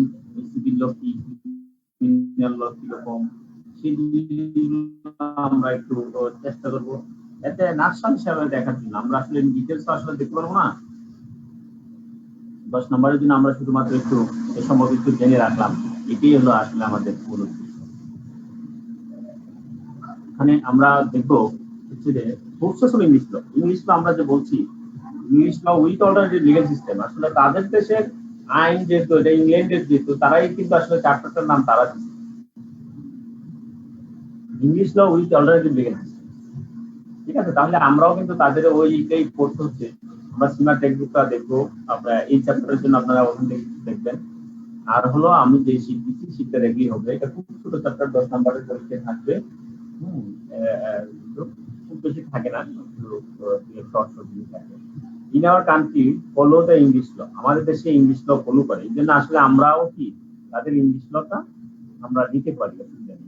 সিভিল ল কি, ক্রিমিনাল ল কিরকম, সেগুলো আমরা একটু চেষ্টা করবো এতে নার্সাল হিসাবে দেখার জন্য। আমরা আসলে ডিটেলস আসলে দেখতে পারবো না, 10 নম্বরের জন্য আমরা শুধুমাত্র একটু এ সম্পর্কে একটু জেনে রাখলাম। এটাই হলো আসলে আমাদের মূল উদ্দেশ্য। এখানে আমরা দেখবো হচ্ছে যে sources of English law. English law আমরা যে বলছি, English law with alternative legal system, আসলে তাদের দেশের আইন যেহেতু এটা ইংল্যান্ডের, যেহেতু তারাই কিন্তু আসলে চ্যাপ্টারটার নাম তারা দিচ্ছে English law with alternative legal system. ঠিক আছে, তাহলে আমরাও কিন্তু তাদের ওইটাই পড়তে হচ্ছে। আমরা সীমা টেক্সট বুকটা দেখবো, আপনারা এই চ্যাপ্টারের জন্য আপনারা ওখান থেকে দেখবেন। আর হলো আমি যে শীট দিচ্ছি, শীটটা দেখলেই হবে। এটা খুব ছোট চ্যাপ্টার, 10 নম্বরের পরীক্ষায় থাকবে। খুব বেশি থাকে না, শর্ট থাকে। In our country follow the English law, আমাদের দেশে ইংলিশ ল ফলো করে, এই জন্য আসলে আমরাও কি তাদের ইংলিশ লটা আমরা দিতে পারি।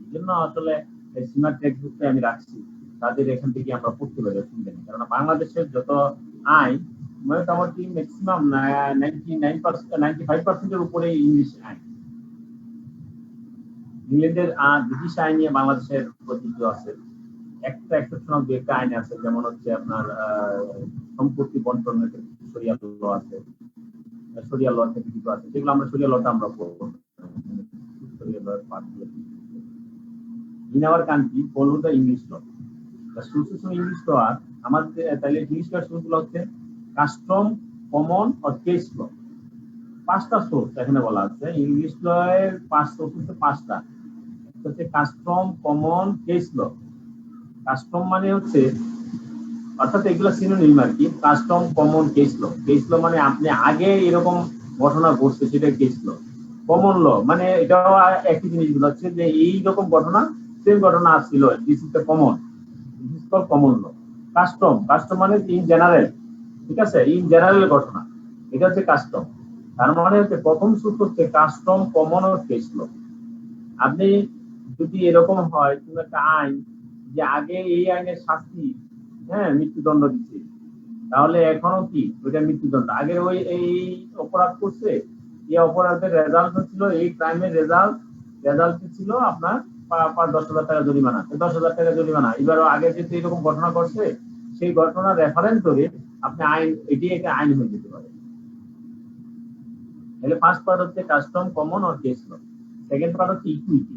এই জন্য আসলে সীমা টেক্সট বুকটা আমি রাখছি, তাদের এখান থেকে আমরা পড়তে পারি অসুবিধা নেই। কারণ বাংলাদেশের যত আইন মোটামুটি ম্যাক্সিমাম 95% উপরে ইংলিশ আইন। ইংল্যান্ডের ব্রিটিশ আইন নিয়ে বাংলাদেশের প্রযোজ্য আছে, একটা এক্সেপশনাল দু একটা আইন আছে, যেমন হচ্ছে আপনার সম্পত্তি বন্টনের ক্ষেত্রে শরিয়া ল আছে, শরিয়া ল থেকে কিছু আছে, যেগুলো আমরা শরিয়া লটা আমরা পড়বো। শরিয়া ল পার্ট দিয়ে in our country follow the English law. The sources of English law are, আমাদের তাহলে ইংলিশ ল সোর্সগুলো হচ্ছে কাস্টম, কমন আর কেস ল। 5টা সোর্স এখানে বলা আছে। ইংলিশ ল এর 5 সোর্স হচ্ছে 5টা, হচ্ছে কাস্টম, কমন, কেস ল। কাস্টম মানে হচ্ছে, অর্থাৎ এগুলো সিনোনিম আর কি, কাস্টম, কমন, কেস ল। কেস ল মানে আপনি আগে এরকম ঘটনা ঘটছে, সেটা কেস ল। কমন ল মানে এটাও একই জিনিস বোঝাচ্ছে যে এইরকম ঘটনা, সেম ঘটনা আসছিল, this is the common, common law. Custom, custom মানে ইন জেনারেল, ঠিক আছে, ইন জেনারেল ঘটনা, এটা হচ্ছে কাস্টম। তার মানে হচ্ছে প্রথম সূত্র হচ্ছে কাস্টম, কমন ও কেস ল। আপনি যদি এরকম হয় কোন একটা আইন যে আগে এই আইনের শাস্তি, হ্যাঁ, মৃত্যুদণ্ড দিচ্ছে, তাহলে এখনো কি ওইটা মৃত্যুদণ্ড? আগে ওই এই অপরাধ করছে, এই অপরাধের রেজাল্ট হচ্ছিল, এই ক্রাইমের রেজাল্ট ছিল আপনার 5-10,000 টাকা জরিমানা, 10,000 টাকা জরিমানা। এবারও আগে যেহেতু এরকম ঘটনা ঘটছে, সেই ঘটনার রেফারেন্স ধরে আপনি আইন, এটি একটা আইন হয়ে যেতে পারে। তাহলে ফার্স্ট পার্ট হচ্ছে কাস্টম, কমন আর কেস ল। সেকেন্ড পার্ট হচ্ছে ইকুইটি।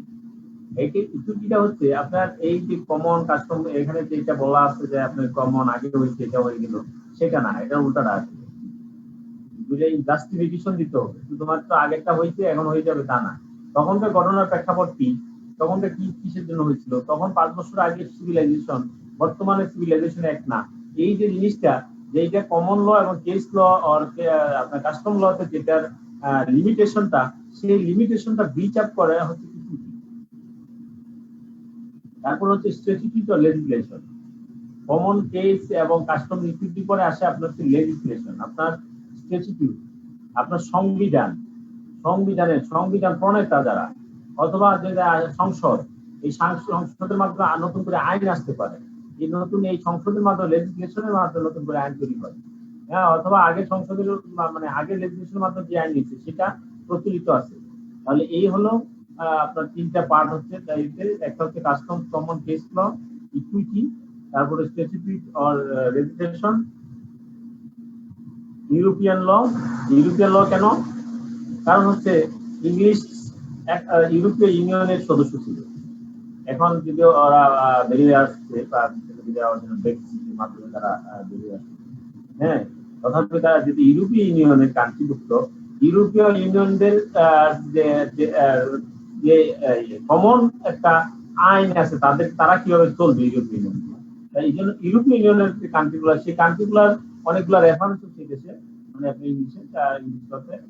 ইকুইটিটা হচ্ছে আপনার এই যে কমন কাস্টম, এখানে যেটা বলা আছে যে আপনার কমন আগে হয়েছে এটা হয়ে গেল, সেটা না, এটা উল্টাটা আছে। দুইটাই জাস্টিফিকেশন দিতে হবে, শুধুমাত্র আগেরটা হয়েছে এখন হয়ে যাবে তা না। তখনকার ঘটনার প্রেক্ষাপট কি, তখনকার কি কিসের জন্য হয়েছিল, তখন 5 বছর আগে সিভিলাইজেশন, বর্তমানে সিভিলাইজেশন এক না। এই যে জিনিসটা, যেটা কমন ল এবং কেস ল আর আপনার কাস্টম লতে যেটার লিমিটেশনটা, সেই লিমিটেশনটা ব্রিচ আপ করে হচ্ছে কিছু। তারপর হচ্ছে স্ট্যাটিউট ও লেজিসলেশন। কমন কেস এবং কাস্টম নীতির পরে আসে আপনার হচ্ছে লেজিসলেশন, আপনার স্ট্যাটিউট, আপনার সংবিধান প্রণেতা যারা, অথবা যে সংসদ, এই সংসদের মাধ্যমে নতুন করে আইন আসতে পারে। এই নতুন এই সংসদের মাধ্যমে, লেজিসলেশনের মাধ্যমে নতুন করে আইন তৈরি হয়, হ্যাঁ, অথবা আগে সংসদের মানে আগে লেজিসলেশনের মাধ্যমে যে আইন নিচ্ছে সেটা প্রচলিত আছে। তাহলে এই হলো আপনার তিনটা পার্ট হচ্ছে, একটা হচ্ছে custom, common, case law, equity, তারপরে specific or registration, European law. European law কেন? কারণ হচ্ছে ইংলিশ ইউরোপীয় ইউনিয়নের সদস্য ছিল, এখন যদিও ওরা বেরিয়ে আসছে বা ব্রেক্সিটের মাধ্যমে তারা বেরিয়ে আসছে, হ্যাঁ, তথাপি তারা যদি ইউরোপীয় ইউনিয়নের কান্ট্রিভুক্ত, ইউরোপীয় ইউনিয়নদের যে কমন একটা আইন আছে, তারা কিভাবে চলবে ইউরোপীয় ইউনিয়ন, এই জন্য ইউরোপীয় ইউনিয়নের যে কান্ট্রিগুলো, সেই কান্ট্রিগুলার অনেকগুলো রেফারেন্স শিখেছে, মানে আপনি ইংলিশে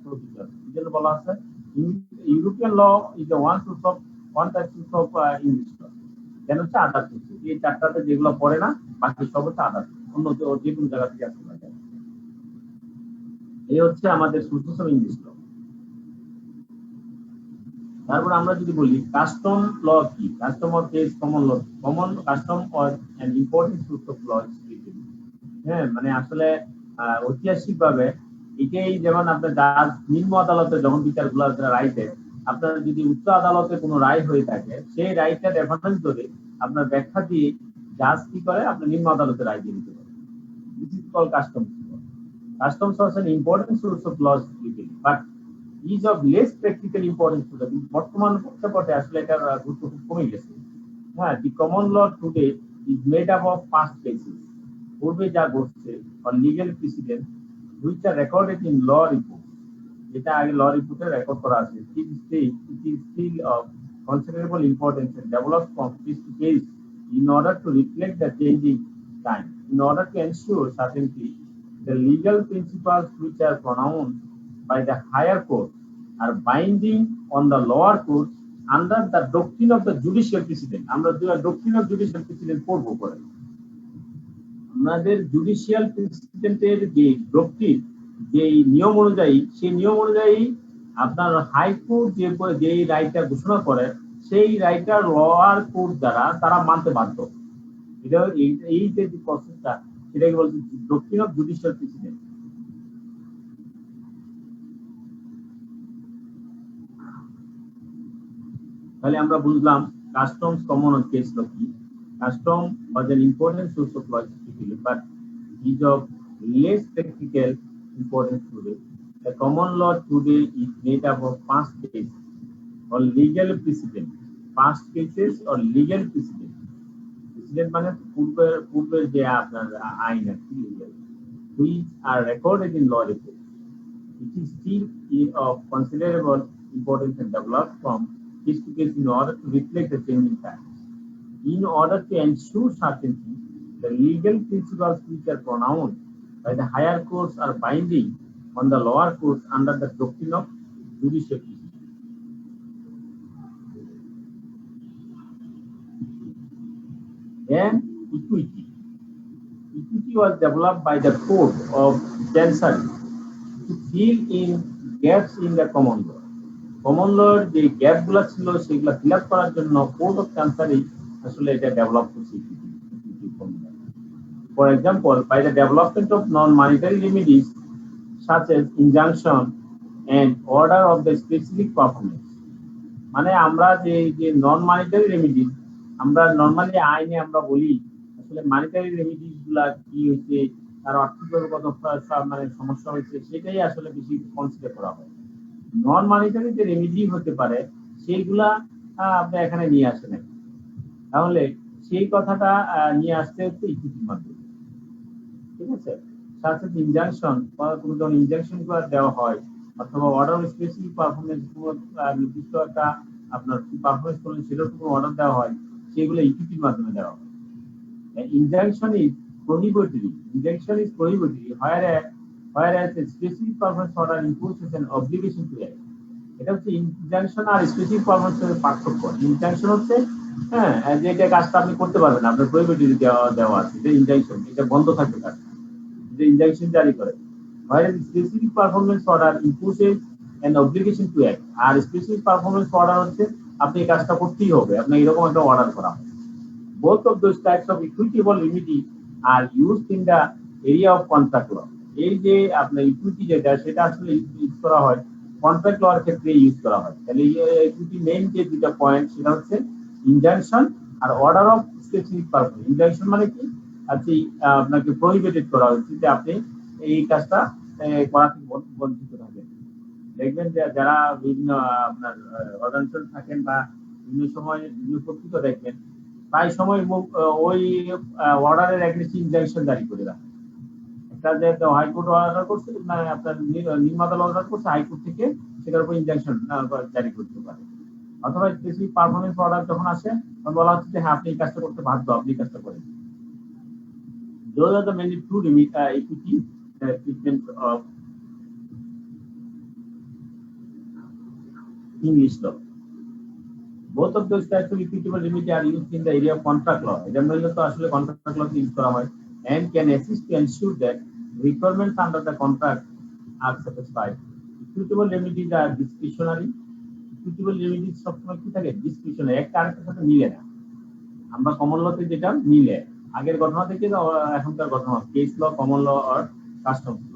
প্রযোজ্য আছে। এই জন্য বলা আছে European law is one type of English law. কেন হচ্ছে আদার্স হচ্ছে এই চারটাতে যেগুলো পড়ে না, বাকি সব হচ্ছে আদার্স, অন্য যে কোনো জায়গা থেকে আসতে পারে। এই হচ্ছে আমাদের সোর্সেস অফ ইংলিশ ল। তারপর আমরা যদি বলি কাস্টম ল কি, custom or case, common law. Common custom or an important source of law, হ্যাঁ, মানে আসলে ঐতিহাসিক ভাবে এটাই, যেমন আপনার জাজ নিম্ন আদালতে যখন বিচারগুলো রায় দেয়, আপনার যদি উচ্চ আদালতে কোনো রায় হয়ে থাকে, সেই রায়টা রেফারেন্স ধরে আপনার ব্যাখ্যা দিয়ে জাজ কি করে, আপনার নিম্ন আদালতে রায় দিয়ে দিতে পারে। This is called customs. Customs was an important source of laws legally, but is of less practical importance to the বর্তমান প্রেক্ষাপটে আসলে এটার গুরুত্ব খুব কমে গেছে। হ্যাঁ, the common law today is made up of past cases, পূর্বে যা ঘটছে, or legal precedents which are recorded in law reports, যেটা আগে ল রিপোর্টে রেকর্ড করা আছে। It is still of considerable importance and developed from case to case in order to reflect the changing time, in order to ensure certainty. The legal principles which are pronounced by the higher court are binding on the lower courts under the doctrine of the judicial precedent. আমরা doctrine of judicial precedent পড়বো পরে। আমাদের judicial প্রেসিডেন্টের যে doctrine, যে নিয়ম অনুযায়ী, সেই নিয়ম অনুযায়ী আপনার হাইকোর্ট যে রায়টা ঘোষণা করে, সেই রায়টা লোয়ার কোর্ট দ্বারা তারা মানতে বাধ্য। এটা এই যে প্রসেসটা, সেটাকে বলছে ডক্ট্রিন অফ জুডিশিয়াল প্রেসিডেন্ট। তাহলে আমরা বুঝলাম কাস্টমস, কমন আর কেস ল কি। Custom was an important source of law typically, but is of less practical importance today. The common law today is made up of past cases or legal precedent. Past cases or legal precedent. Precedent মানে পূর্বের যে আপনার আইন আছে, legal, which are recorded in law reports. It is still of considerable importance and developed from case to case in order to reflect the changing times. In order to ensure certainty, the legal principles which are pronounced by the higher courts are binding on the lower courts under the doctrine of judicial precedent. Then equity. Equity was developed by the Court of Chancery to fill in gaps in the common law. Common লর যে gap গুলা ছিল সেগুলা fill up করার জন্য court of চান্সারি আসলে এটা develop করছে। For example, by the development of non-monetary remedies such as injunction and order of the specific performance, মানে আমরা যে নন মানিটারি রেমিডিস, আমরা নরমালি আইনে আমরা বলি আসলে মানিটারি রেমিডিস গুলা কি হচ্ছে, তার অর্থগত কত মানে সমস্যা হয়েছে, সেটাই আসলে বেশি কনসিডার করা হয়। নন মানিটারি যে রেমিডি হতে পারে সেইগুলা আপনি এখানে নিয়ে আসেন, তাহলে সেই কথাটা নিয়ে আসতে হচ্ছে ইকুইটির মাধ্যমে। ঠিক আছে, সাথে ইনজাংশন বা কোনো ধরনের ইনজাংশন দেওয়া হয় অথবা অর্ডার স্পেসিফিক পারফরমেন্স নির্দিষ্ট একটা আপনার কি পারফরমেন্স করলেন সেটার উপর অর্ডার দেওয়া হয়, সেগুলো ইকুইটির মাধ্যমে দেওয়া হয়। Injunction is prohibitory, injunction is prohibitory whereas a specific performance order imposes an obligation to act. এটা হচ্ছে ইনজাংশন আর স্পেসিফিক পারফরমেন্সের পার্থক্য। ইনজাংশন হচ্ছে হ্যাঁ যে এটা কাজটা আপনি করতে পারবেন না, আপনার প্রহিবিটরি দেওয়া আছে, যে ইনজাংশন এটা বন্ধ থাকবে কাজ, যে ইনজাংশন জারি করে। whereas specific performance order imposes an obligation to act, আর স্পেসিফিক পারফরমেন্স অর্ডার হচ্ছে আপনি এই কাজটা করতেই হবে, আপনি এরকম একটা অর্ডার করা হয়। both of those types of equitable remedy are used in the area of contract law. এই যে আপনার ইকুইটি যেটা সেটা আসলে ইউজ করা হয় কন্ট্রাক্ট লর ক্ষেত্রে ইউজ করা হয়। তাহলে ইকুইটি মেইন যে দুটো পয়েন্ট সেটা হচ্ছে ইনজাংশন আর order of specific performance. Injunction মানে কি, আচ্ছা আপনাকে প্রহিবিটেড করা হচ্ছে যে আপনি এই কাজটা করা থেকে বঞ্চিত থাকেন। দেখবেন যে যারা বিভিন্ন আপনার অর্গানাইজেশন থাকেন বা বিভিন্ন সময় বিভিন্ন পত্রিকা দেখবেন, প্রায় সময় ওই অর্ডারের এগেইনস্ট ইনজাংশন জারি করে রাখে। একটা যে হাইকোর্ট অর্ডার করছে, মানে আপনার নির্মাতা অর্ডার করছে, হাইকোর্ট থেকে সেটার উপর ইনজাংশন জারি করতে পারে। অথবা স্পেসিফিক পারফরমেন্স অর্ডার যখন আসে তখন বলা হচ্ছে যে হ্যাঁ আপনি এই কাজটা করতে বাধ্য, আপনি এই কাজটা করেন। Those are the mainly two equity treatment of English law. Both of those types of equitable remedy are used in the area of contract law. এটা মূলত আসলে কন্ট্রাক্ট ল ইউজ করা হয় and can assist to ensure that requirements under the contract are satisfied. Equitable remedies are discretionary. Equitable remedies সবসময় কি থাকে, discretionary, একটা আরেকটার সাথে মিলে না। আমরা কমন লতে যেটা মিলে, আগের ঘটনা থেকে এখনকার ঘটনা, কেস ল, কমন ল আর customs law.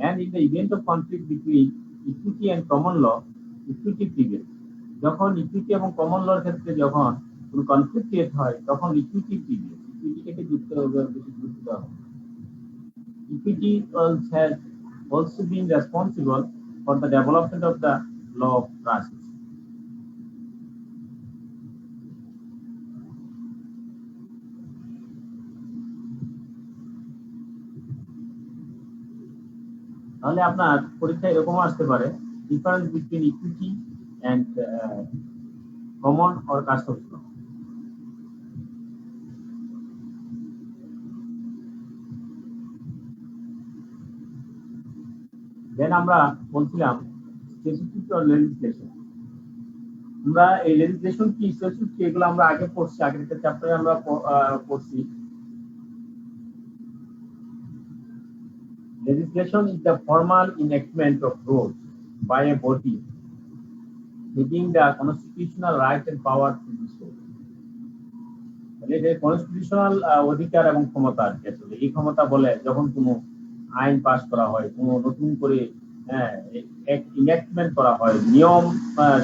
And in the event of conflict between equity and common law, equity prevails. যখন ইকুইটি এবং কমন লর ক্ষেত্রে যখন কোনো কনফ্লিক্ট ক্রিয়েট হয় তখন ইকুইটি প্রিভিলেজ, ইকুইটিকে বেশি গুরুত্ব দেওয়া হয়। Equity has also been responsible for the development of the law of trust. তাহলে আপনার পরীক্ষায় এরকম আসতে পারে difference between equity and common or customs law. Then আমরা বলছিলাম স্পেসিফিক লেজিসলেশন। আমরা এই লেজিসলেশন কি, স্পেসিফিক কি, এগুলো আমরা আগে পড়ছি, আগের একটা চ্যাপ্টারে আমরা পড়ছি। Legislation is the formal enactment of rules by a body having the constitutional right and power to do so. Constitutional অধিকার এবং ক্ষমতা আসলে এই ক্ষমতা বলে যখন কোনো আইন পাস করা হয়, কোনো নতুন করে ইনঅ্যাক্টমেন্ট করা হয়, নিয়ম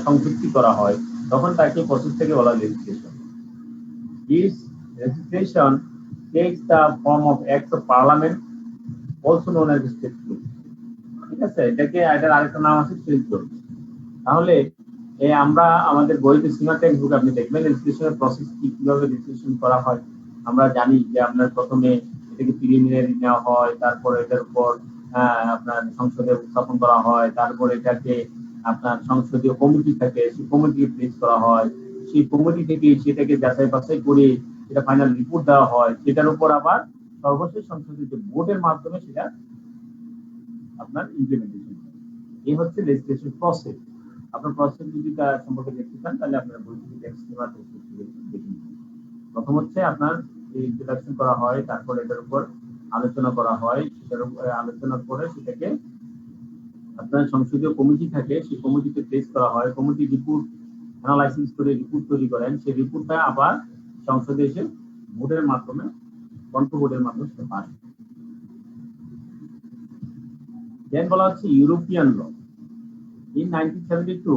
সংযুক্তি করা হয়, তখন তাকে প্রসেস থেকে বলা legislation. This legislation takes the form of act of parliament, also known as state law. ঠিক আছে, এটার আরেকটা নাম আছে স্টেট ল। তাহলে আমরা আমাদের বইতে সীমা টেক্সট বুক আপনি দেখবেন রেজিস্ট্রেশনের প্রসেস কিভাবে রেজিস্ট্রেশন করা হয়। আমরা জানি যে আপনার প্রথমে এটাকে প্রিলিমিনারি নেওয়া হয়, তারপরে এটার উপর আপনার সংসদে উত্থাপন করা হয়, তারপর এটাকে আপনার সংসদীয় কমিটি থাকে, সেই কমিটিকে প্লেস করা হয়, সেই কমিটি থেকে সেটাকে যাচাই বাছাই করে সেটা ফাইনাল রিপোর্ট দেওয়া হয়, সেটার উপর আবার সর্বশেষ সংসদের যে ভোটের মাধ্যমে সেটা আপনার ইমপ্লিমেন্টেশন হয়। এই হচ্ছে রেজিস্ট্রেশন প্রসেস। আপনার প্রসেস যদি তার সম্পর্কে দেখতে চান তাহলে আপনার বই থেকে দেখে নিন। প্রথম হচ্ছে আপনার ইন্ট্রোডাকশন করা হয়, তারপর এটার উপর আলোচনা করা হয়, সেটার উপরে আলোচনার পরে সেটাকে আপনার সংসদীয় কমিটি থাকে, সেই কমিটিতে প্লেস করা হয়, কমিটি রিপোর্ট অ্যানালাইসিস করে রিপোর্ট তৈরি করেন, সেই রিপোর্টটা আবার সংসদে এসে ভোটের মাধ্যমে কণ্ঠ ভোটের মাধ্যমে সেটা পাস। দেন বলা হচ্ছে European law. In 1972,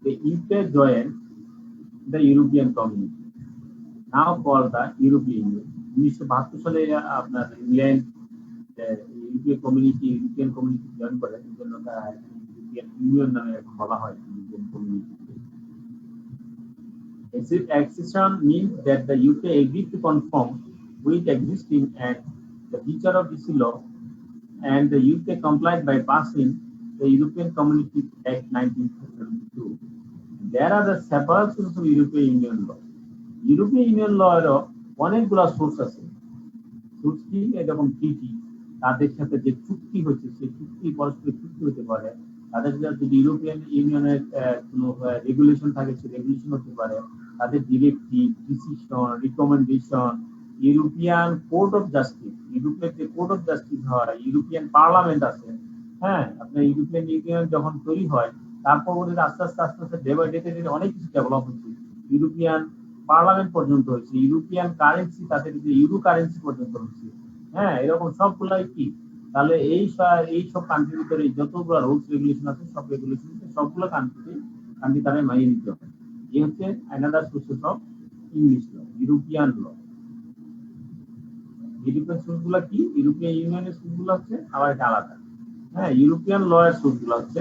the UK joined the European Community, now called the European Union. 1972 সালে আপনার ইংল্যান্ড ইউরোপিয়ান কমিউনিটি জয়েন করে, এই জন্য তারা ইউরোপিয়ান ইউনিয়ন নামে এখন বলা হয় European community. Accession means that the UK agreed to conform with existing and the feature of this law, and the UK complied by passing the European Community Act 1972. There are the several sources of European Union law. European Union law এর অনেকগুলো source আছে। Source কি এবং ট্রিটি, তাদের সাথে যে চুক্তি হয়েছে সেই চুক্তি পরস্পর চুক্তি হতে পারে। তাদের যদি ইউরোপিয়ান ইউনিয়নের কোনো রেগুলেশন থাকে সেই রেগুলেশন হতে পারে, তাদের directive, decision, recommendation, European Court of justice, ইউরোপের যে কোর্ট অফ জাস্টিস হয়, ইউরোপিয়ান পার্লামেন্ট আছে। হ্যাঁ, আপনার ইউরোপিয়ান ইউনিয়ন যখন তৈরি হয় তারপর ওদের আস্তে আস্তে ডে বাই ডে অনেক কিছু ডেভেলপ হচ্ছে। ইউরোপিয়ান পার্লামেন্ট পর্যন্ত হচ্ছে, ইউরোপিয়ান কারেন্সি, তাদের যে ইউরো কারেন্সি পর্যন্ত হচ্ছে। হ্যাঁ, এরকম সবগুলাই কি তাহলে এই সব কান্ট্রির ভিতরে যতগুলো রুলস রেগুলেশন আছে সব রেগুলেশন সবগুলো কান্ট্রি তারা মানিয়ে নিতে হবে। এই হচ্ছে another sources of English law, European law. European source গুলা কি, ইউরোপিয়ান ইউনিয়নের সোর্স গুলো হচ্ছে আবার এটা আলাদা। হ্যাঁ, ইউরোপিয়ান ল এর সোর্স গুলো হচ্ছে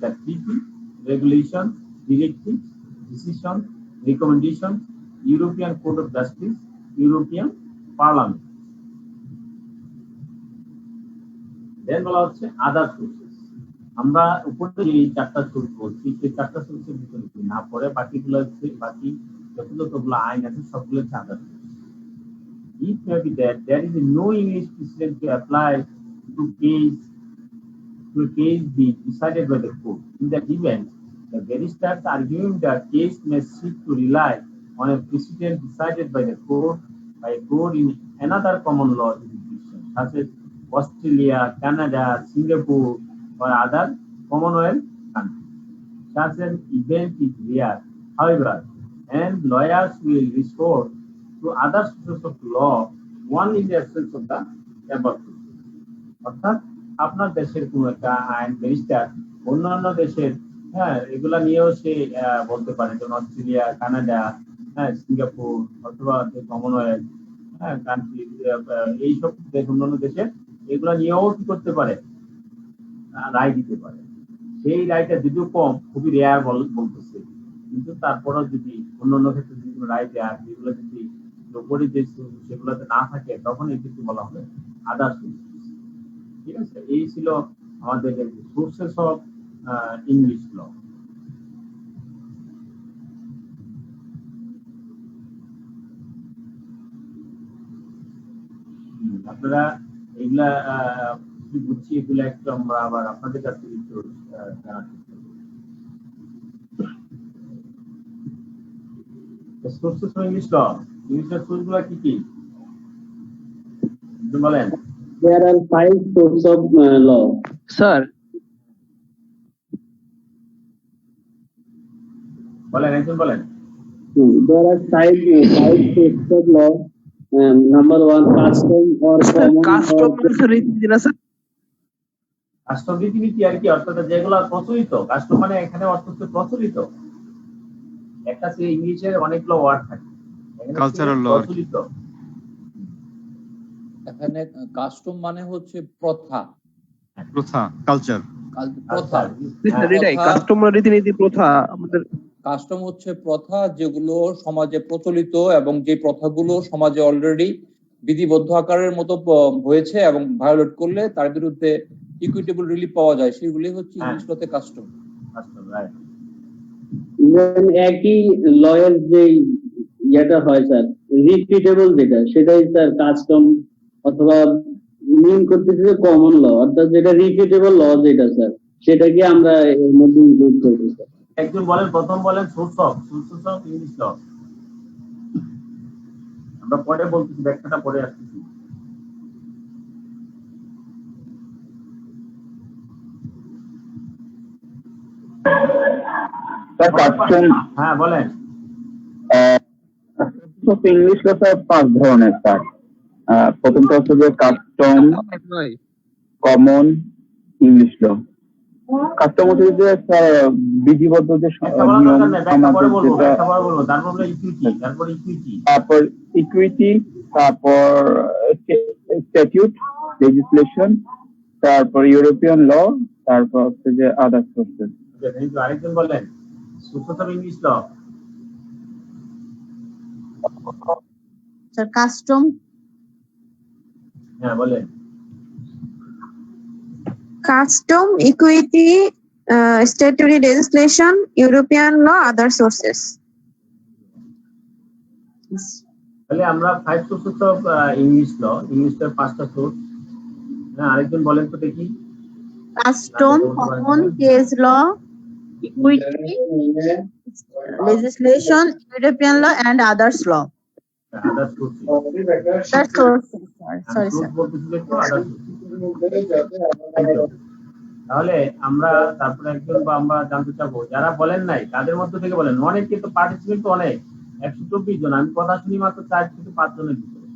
the treaty, regulation, directive, decision, recommendation, European Court of Justice, European Parliament. Then বলা হচ্ছে আদার সোর্সেস। আমরা উপরে যে চারটা সোর্স বলছি সেই চারটা সোর্সের ভিতরে না পড়ে বাকিগুলো হচ্ছে, বাকি যতগুলো আইন আছে সবগুলো হচ্ছে other source. It may be that there is no English precedent to apply to a case be decided by the court. In that event, the barristers arguing that case may seek to rely on a precedent decided by a court in another common law jurisdiction, such as Australia, Canada, Singapore, or other Commonwealth countries. Such an event is rare, however, and lawyers will resort to other sources of law only in the absence of the above sources. অর্থাৎ আপনার দেশের কোনো একটা আইন barrister অন্যান্য দেশের, হ্যাঁ, এগুলা নিয়েও সে বলতে পারে, যেমন অস্ট্রেলিয়া, কানাডা, হ্যাঁ, সিঙ্গাপুর অথবা কমনওয়েলথ, হ্যাঁ, কান্ট্রি, এইসব দেশ, অন্যান্য দেশের এগুলা নিয়েও কি করতে পারে, রায় দিতে পারে। সেই রায়টা যদিও কম, খুবই রেয়ার বলতেছে, কিন্তু তারপরেও যদি অন্যান্য ক্ষেত্রে যদি কোনো রায় দেয়, যেগুলো যদি উপরে যে সেগুলোতে না থাকে তখন এই কিছু বলা হবে আদার সোর্স। ঠিক আছে, এই ছিল আমাদের সোর্সেস অফ ইংলিশ ল। আপনারা এগুলা কি বুঝছি, এগুলা একটু আমরা আবার আপনাদের কাছ থেকে একটু জানার চেষ্টা করি। সোর্সেস অফ ইংলিশ ল, ইংলিশের সোর্সগুলো কি কি বলেন? There are 5 sources of law. Sir, বলেন, একজন বলেন। There are 5 sources of law. Number 1, custom or common. custom means রীতি না স্যার? কাস্টম রীতিনীতি আর কি, অর্থাৎ যেগুলো প্রচলিত। কাস্টম মানে এখানে অর্থ হচ্ছে প্রচলিত। একটা সে ইংলিশের অনেকগুলো ওয়ার্ড থাকে, কালচারাল ল, প্রচলিত। এখানে কাস্টম মানে হচ্ছে প্রথা, কালচার। প্রথা, এটাই কাস্টম রীতিনীতি, প্রথা। আমাদের কাস্টম হচ্ছে প্রথা যেগুলো সমাজে প্রচলিত এবং যে প্রথাগুলো সমাজে অলরেডি বিধিবদ্ধ আকারের মতো হয়েছে এবং ভায়োলেট করলে তার বিরুদ্ধে ইকুইটেবল রিলিফ পাওয়া যায়, সেগুলি হচ্ছে ইংলিশ লতে কাস্টম। একই লয়ের যে ইয়েটা হয় স্যার, রিপিটেবল যেটা, সেটাই স্যার কাস্টম, অথবা মিন করতেছে কমন ল, অর্থাৎ যেটা রিপিটেবল ল যেটা স্যার, সেটাকে আমরা এর মধ্যে ইনক্লুড করব স্যার। একজন বলেন, প্রথম বলেন সোর্স অফ ইংলিশ ল। আমরা পরে বলতেছি, ব্যাখ্যাটা পরে আসতেছি। হ্যাঁ বলেন। ইংলিশ ল স্যার 5 ধরনের স্যার। প্রথমটা হচ্ছে যে কাস্টম, কমন, ইংলিশ ল। কাস্টম হচ্ছে যে স্যার বিধিবদ্ধ যে নিয়ম সমাজের যেটা, তারপর ইকুইটি, তারপর স্ট্যাটিউট, লেজিসলেশন, তারপর ইউরোপিয়ান ল, তারপর হচ্ছে যে আদার সোর্সেস। আরেকজন বলেন source of English law. Sir custom, হ্যাঁ বলেন। Custom, equity, statutory legislation, European law, other sources. তাহলে আমরা 5 সোর্সেস অফ ইংলিশ ল, ইংলিশের 5টা সোর্স। হ্যাঁ আরেকজন বলেন তো দেখি। Custom, common, case law, equity, legislation, European law and others law. আদার Sorry, sir. তাহলে আমরা তারপরে একজন বা আমরা জানতে চাবো যারা বলেন নাই তাদের মধ্যে থেকে বলেন। অনেক কিন্তু পার্টিসিপেন্ট তো অনেক, 124 জন। আমি কথা শুনি মাত্র 4 থেকে 5 জনের ভিতরে।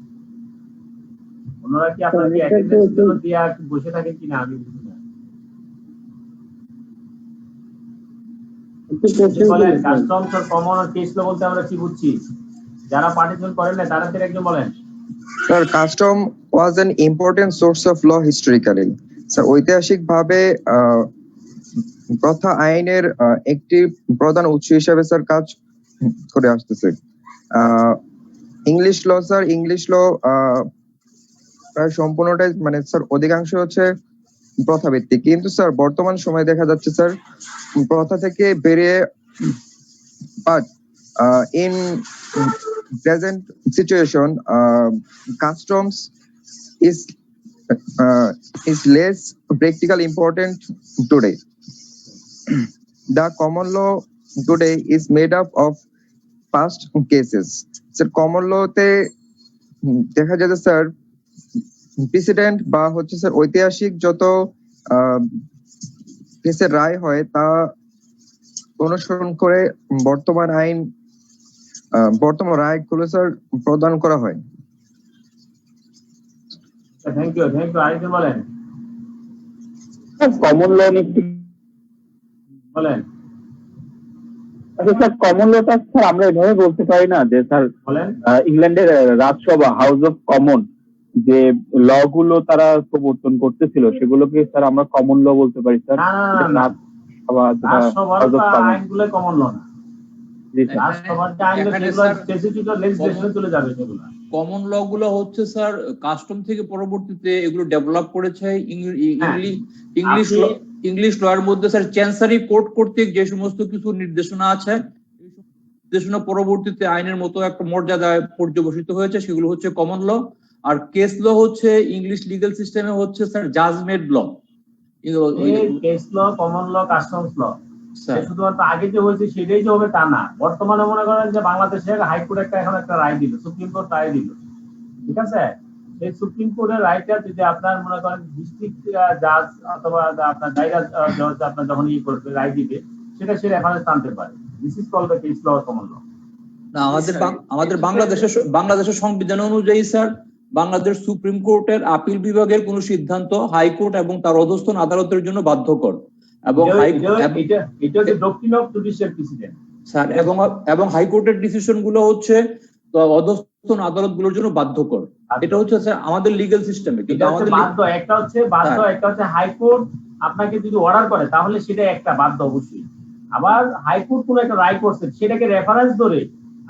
ওনারা কি আপনারা কি অ্যাটেন্ডেন্স জন্য দিয়া বসে থাকেন কিনা আমি বুঝি না। বলেন কাস্টমস আর কমন আর কেস ল বলতে আমরা কি বুঝছি? যারা পার্টিসিপেন্ট করেন না তারা থেকে একজন বলেন। Sir, custom was an important source of law historically. Sir, ঐতিহাসিকভাবে প্রথা আইনের একটি প্রধান উৎস হিসেবে স্যার কাজ করে আসতেছে। ইংলিশ ল স্যার, ইংলিশ ল প্রায় সম্পূর্ণটাই মানে স্যার অধিকাংশ হচ্ছে প্রথা ভিত্তিক, কিন্তু স্যার বর্তমান সময়ে দেখা যাচ্ছে স্যার প্রথা থেকে বেরিয়ে but in present situation customs is less practical important today. The common law today is made up of past cases. Sir, common law তে দেখা যায় স্যার প্রেসিডেন্ট বা হচ্ছে স্যার ঐতিহাসিক যত কেসের রায় হয় তা অনুসরণ করে বর্তমান আইন বর্তমান রায়গুলো স্যার প্রদান করা হয়। থ্যাংক ইউ আরেকজন বলেন। কমন ল বলেন। আচ্ছা স্যার, কমন লটা স্যার আমরা এভাবে বলতে পারি না যে স্যার ইংল্যান্ডের রাজসভা, হাউস অফ কমন, যে ল গুলো তারা প্রবর্তন করতেছিল সেগুলোকে স্যার আমরা কমন ল বলতে পারি স্যার? না, আইনগুলো কমন ল না। কমন ল গুলো হচ্ছে স্যার কাস্টম থেকে পরবর্তীতে এগুলো ডেভেলপ করেছে ইংলিশ ল এর মধ্যে স্যার চ্যান্সারি কোর্ট কর্তৃক যে সমস্ত কিছু নির্দেশনা আছে, নির্দেশনা পরবর্তীতে আইনের মতো একটা মর্যাদায় পর্যবসিত হয়েছে, সেগুলো হচ্ছে কমন ল। আর কেস ল হচ্ছে ইংলিশ লিগ্যাল সিস্টেমে হচ্ছে স্যার জাজমেন্ট ল। কেস ল, কমন ল, কাস্টমস ল শুধুমাত্র আগে যে হয়েছে সেটাই যে হবে তা না। বর্তমানে মনে করেন যে বাংলাদেশে হাইকোর্ট এখন একটা রায় দিল, সুপ্রিম কোর্ট রায় দিল, ঠিক আছে? এই সুপ্রিম কোর্টের রায়টা যদি আপনার মনে করেন ডিস্ট্রিক্ট জাজ অথবা আপনার দায়রা জজ আপনার যখন করবে রায় দিবে, সেটা সে রেফারেন্স আনতে পারে। This is called the case law or common law. না, আমাদের বাংলাদেশের সংবিধান অনুযায়ী স্যার বাংলাদেশ সুপ্রিম কোর্টের আপিল বিভাগের কোন সিদ্ধান্ত হাইকোর্ট এবং তার অধস্তন আদালতের জন্য বাধ্যকর, এবং এবং হাইকোর্টের ডিসিশন গুলো হচ্ছে অধস্তন আদালত গুলোর জন্য বাধ্যকর। এটা হচ্ছে আমাদের লিগ্যাল সিস্টেমে। কিন্তু আমাদের একটা হচ্ছে বাধ্য, একটা হচ্ছে হাইকোর্ট আপনাকে যদি অর্ডার করে তাহলে সেটা একটা বাধ্য অবশ্যই। আবার হাইকোর্ট কোন একটা রায় করছে সেটাকে রেফারেন্স ধরে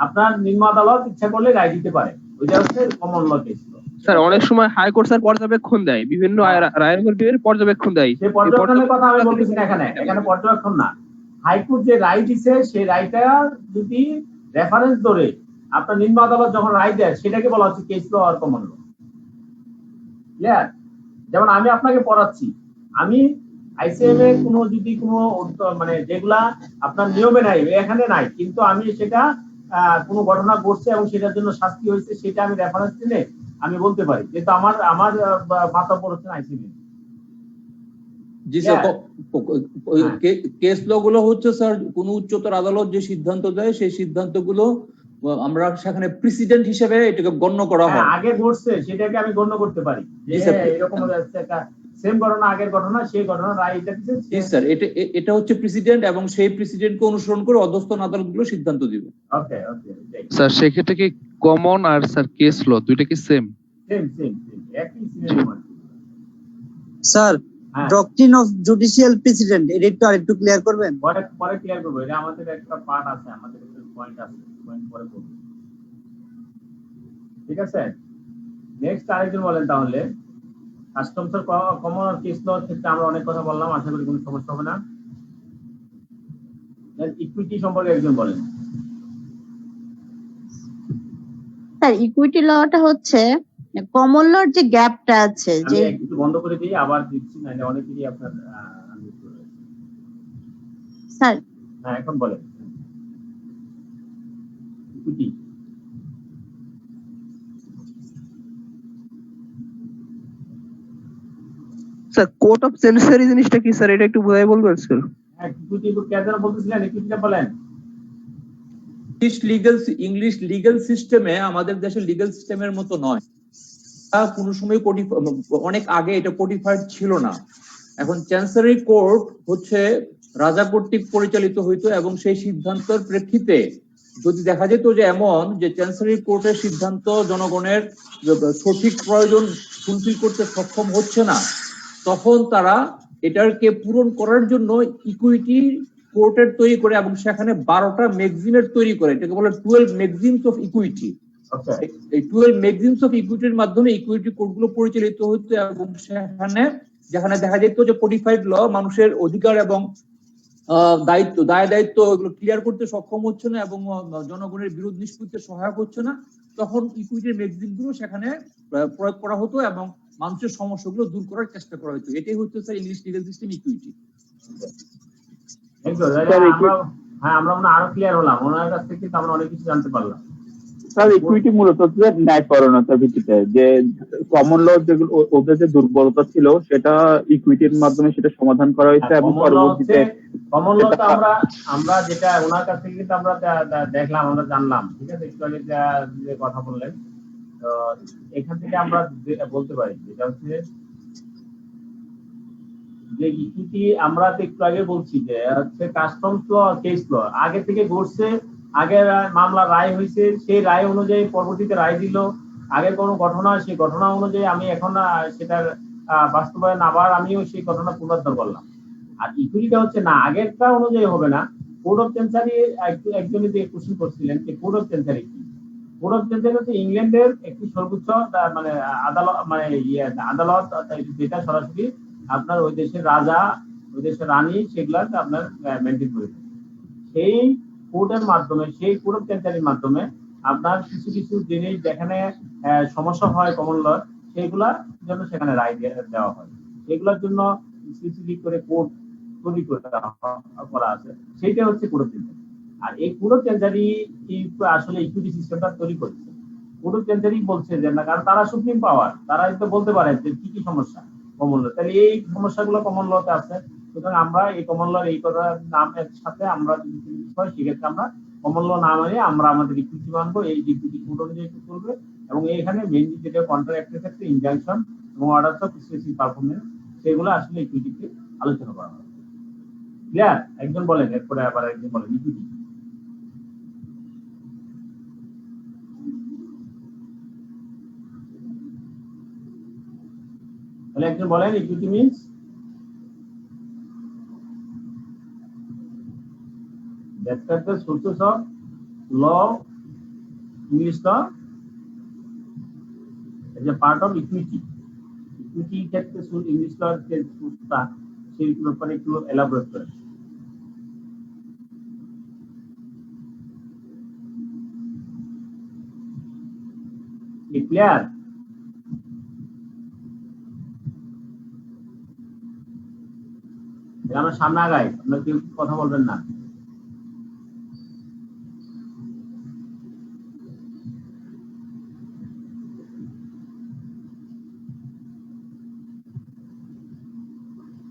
আপনার নিম্ন আদালত ইচ্ছা করলে রায় দিতে পারে, ওইটা হচ্ছে কমন ল কেস। স্যার অনেক সময় হাইকোর্ট স্যার পর্যবেক্ষণ দেয়, বিভিন্ন রায়ের উপর পর্যবেক্ষণ দেয়। সেই পর্যবেক্ষণের কথা আমি বলতেছি না, এখানে পর্যবেক্ষণ না, হাইকোর্ট যে রায় দিছে সেই রায়টা যদি রেফারেন্স ধরে আপনার নিম্ন আদালত যখন রায় দেয় সেটাকে বলা হচ্ছে কেস ল আর কমন ল। ক্লিয়ার? যেমন আমি আপনাকে পড়াচ্ছি, আমি আইসিএম এর কোনো যদি কোনো মানে যেগুলা আপনার নিয়মে নাই, এখানে নাই, কিন্তু আমি সেটা কোনো ঘটনা ঘটছে এবং সেটার জন্য শাস্তি হয়েছে, সেটা আমি রেফারেন্স দিলে আমি বলতে পারি, কিন্তু আমার মাথা পড়ছে আইসিএম। জি স্যার, কেস ল গুলো হচ্ছে স্যার কোন উচ্চতর আদালত যে সিদ্ধান্ত দেয় সেই সিদ্ধান্তগুলো আমরা সেখানে প্রেসিডেন্ট হিসেবে এটাকে গণ্য করা হয়। আগে ঘটছে সেটাকে আমি গণ্য করতে পারি যে এরকম একটা সেম ঘটনা, আগের ঘটনা, সেই ঘটনা রায় এটা দিচ্ছে। জি স্যার, এটা হচ্ছে প্রেসিডেন্ট এবং সেই প্রেসিডেন্টকে অনুসরণ করে অধস্তন আদালতগুলো সিদ্ধান্ত দিবে। ওকে ওকে স্যার সেক্ষেত্রে কি কমন আর স্যার কেস ল দুইটা কি সেম? সেম সেম একই cinema. Sir doctrine of judicial president এটা একটু আরেকটু ক্লিয়ার করবেন? পরে ক্লিয়ার করব, এটা আমাদের একটা পার্ট আছে, আমাদের একটা পয়েন্ট আছে, পয়েন্ট পরে করব। ঠিক আছে, নেক্সট আরেকজন বলেন তাহলে। কাস্টমস এর কমন আর কেস ল ক্ষেত্রে আমরা অনেক কথা বললাম, আশা করি কোনো সমস্যা হবে না। ইকুইটি সম্পর্কে একজন বলেন। স্যার ইকুইটি লটা হচ্ছে কমন লর যে গ্যাপটা আছে, যে একটু বন্ধ করে দিই, আবার দিচ্ছি না, অনেকেরই আপনার স্যার। হ্যাঁ এখন বলেন ইকুইটি। স্যার কোর্ট অফ চেন্সারি জিনিসটা কি স্যার, এটা একটু বুঝাই বলবেন স্যার? ইকুইটি কেন বলতেছিলেন, ইকুইটিটা বলেন। ইংলিশ লিগ্যাল সিস্টেমে আমাদের দেশের লিগ্যাল সিস্টেমের মতো নয়। কোনো সময় অনেক আগে এটা কোডিফাইড ছিল না। এখন চ্যান্সারি কোর্ট হচ্ছে রাজা কর্তৃক পরিচালিত হইতো এবং সেই সিদ্ধান্তের প্রেক্ষিতে যদি দেখা যেত যে এমন যে চ্যান্সারি কোর্টের সিদ্ধান্ত জনগণের সঠিক প্রয়োজন ফুলফিল করতে সক্ষম হচ্ছে না, তখন তারা এটাকে পূরণ করার জন্য ইকুইটি কোর্টের তৈরি করে এবং সেখানে 12টা ম্যাগজিমের তৈরি করে, এটাকে বলে 12 ম্যাগজিমস অফ ইকুইটি। এই 12 ম্যাগজিমস অফ ইকুইটির মাধ্যমে ইকুইটি কোর্টগুলো পরিচালিত হতো এবং যেখানে দেখা যেত যে কোডিফাইড ল মানুষের অধিকার এবং দায় দায়িত্ব এগুলো ক্লিয়ার করতে সক্ষম হচ্ছে না এবং জনগণের বিরোধ নিষ্পত্তিতে সহায়ক হচ্ছে না, তখন ইকুইটির ম্যাগজিন গুলো সেখানে প্রয়োগ করা হতো এবং মানুষের সমস্যাগুলো দূর করার চেষ্টা করা হতো। এটাই হচ্ছে sir English legal system equity. হ্যাঁ আমরা আরো ক্লিয়ার হলাম, ওনার কাছ থেকে আমরা অনেক কিছু জানতে পারলাম। স্যার ইকুইটি মূলত হচ্ছে ন্যায়পরায়ণতার ভিত্তিতে, যে কমন ল যেগুলো ওদের যে দুর্বলতা ছিল সেটা ইকুইটির মাধ্যমে সেটা সমাধান করা হয়েছে এবং পরবর্তীতে কমন ল তো আমরা যেটা ওনার কাছ থেকে কিন্তু আমরা দেখলাম, আমরা জানলাম। ঠিক আছে, একটু আগে যে কথা বললেন, তো এখান থেকে আমরা বলতে পারি যেটা হচ্ছে যে ইকুইটি আমরা তো একটু আগে বলছি যে হচ্ছে কাস্টমস ল, কেস ল আগে থেকে ঘটছে, আগের মামলা রায় হয়েছে, সেই রায় অনুযায়ী পরবর্তীতে রায় দিল, আগের কোনো ঘটনা, সেই ঘটনা অনুযায়ী আমি এখন সেটার বাস্তবায়ন আবার আমিও সেই ঘটনা পুনরুদ্ধার করলাম। আর ইকুইটিটা হচ্ছে না, আগেরটা অনুযায়ী হবে না। কোড অফ চেন্সারি একজন যে কোশ্চেন করছিলেন যে কোড অফ চেন্সারি কি, কোড অফ চেন্সারি হচ্ছে ইংল্যান্ডের একটি সর্বোচ্চ মানে আদালত, মানে আদালত যেটা সরাসরি আপনার ওই দেশের রাজা, ওই দেশের রানী সেগুলা আপনার মেনটেন করে। সেই কোর্টের মাধ্যমে, সেই কোড অফ চেন্সারির মাধ্যমে আপনার কিছু কিছু জিনিস যেখানে সমস্যা হয় কমন ল, সেইগুলার জন্য সেখানে রায় দেওয়া হয়। এগুলোর জন্য স্পেসিফিক করে কোর্ট তৈরি করা আছে, সেইটা হচ্ছে কোড অফ চেন্সারি। আর এই কোড অফ চেন্সারি আসলে ইকুইটি সিস্টেমটা তৈরি করছে। কোড অফ চেন্সারি বলছে যে না, কারণ তারা সুপ্রিম পাওয়ার, তারা তো বলতে পারে যে কি কি সমস্যা কমন ল, তাহলে এই সমস্যাগুলো কমন লতে আছে। সুতরাং আমরা এই কমন লর এই কথার নামের সাথে আমরা যদি হয় সেক্ষেত্রে আমরা কমন ল না মানে আমরা আমাদের ইকুইটি মানবো, এই ইকুইটি কোড অনুযায়ী করবে। এবং এখানে মেইনলি যেটা কন্ট্রাক্টের ক্ষেত্রে ইনজাংশন এবং অর্ডারস অফ স্পেসিফিক পারফরম্যান্স, সেগুলো আসলে ইকুইটিতে আলোচনা করা হয়। ক্লিয়ার? একজন বলেন, এরপরে আবার একজন বলেন ইকুইটি। তাহলে একজন বলেন equity means that the sources of law, English law is a part of equity. Equity ক্ষেত্রে ইংলিশ ল এর যে সূত্রটা সেই ব্যাপারে একটু এলাবোরেট করেন। ক্লিয়ার? আমরা সামনে আগাই, আপনারা কেউ কথা বলবেন না।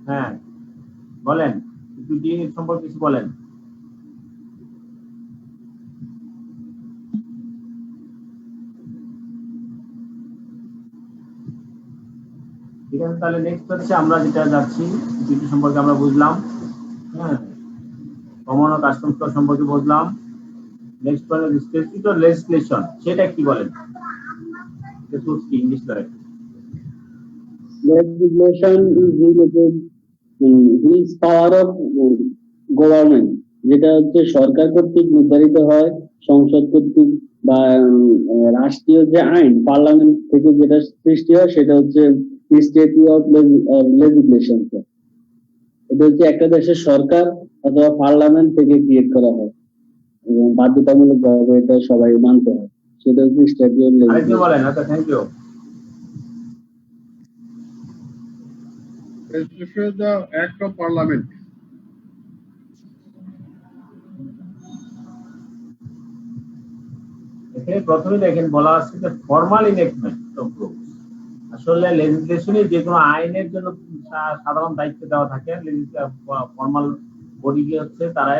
হ্যাঁ বলেন, ইকুইটি সম্পর্কে কিছু বলেন। ঠিক আছে, তাহলে নেক্সট হচ্ছে আমরা যেটা যাচ্ছি সিকিউরিটি সম্পর্কে আমরা বুঝলাম, হ্যাঁ, কমন ও কাস্টমস ল সম্পর্কে বুঝলাম। নেক্সট হলো স্ট্যাটিউট ও লেজিসলেশন, সেটা কি বলেন? স্ট্যাটিউট কি ইংলিশ ধরে? Legislation is related is power of government, যেটা হচ্ছে সরকার কর্তৃক নির্ধারিত হয়, সংসদ কর্তৃক বা রাষ্ট্রীয় যে আইন পার্লামেন্ট থেকে যেটা সৃষ্টি হয় সেটা হচ্ছে স্ট্যাটিউট অফ লেজিসলেশন। এটা হচ্ছে একটা দেশের সরকার অথবা পার্লামেন্ট থেকে ক্রিয়েট করা হয় এবং বাধ্যতামূলক ভাবে এটা সবাই মানতে হয়, সেটা হচ্ছে স্ট্যাটিউট অফ লেজিসলেশন। বলেন। আচ্ছা, thank you. Legislation is the act of parliament. এখানে প্রথমে দেখেন বলা আছে যে ফর্মাল ইনেক্টমেন্ট অফ রুলস। আসলে লেজিসলেশনে যে কোনো আইনের জন্য সাধারণ দায়িত্ব দেওয়া থাকে, ফর্মাল বডি হচ্ছে তারা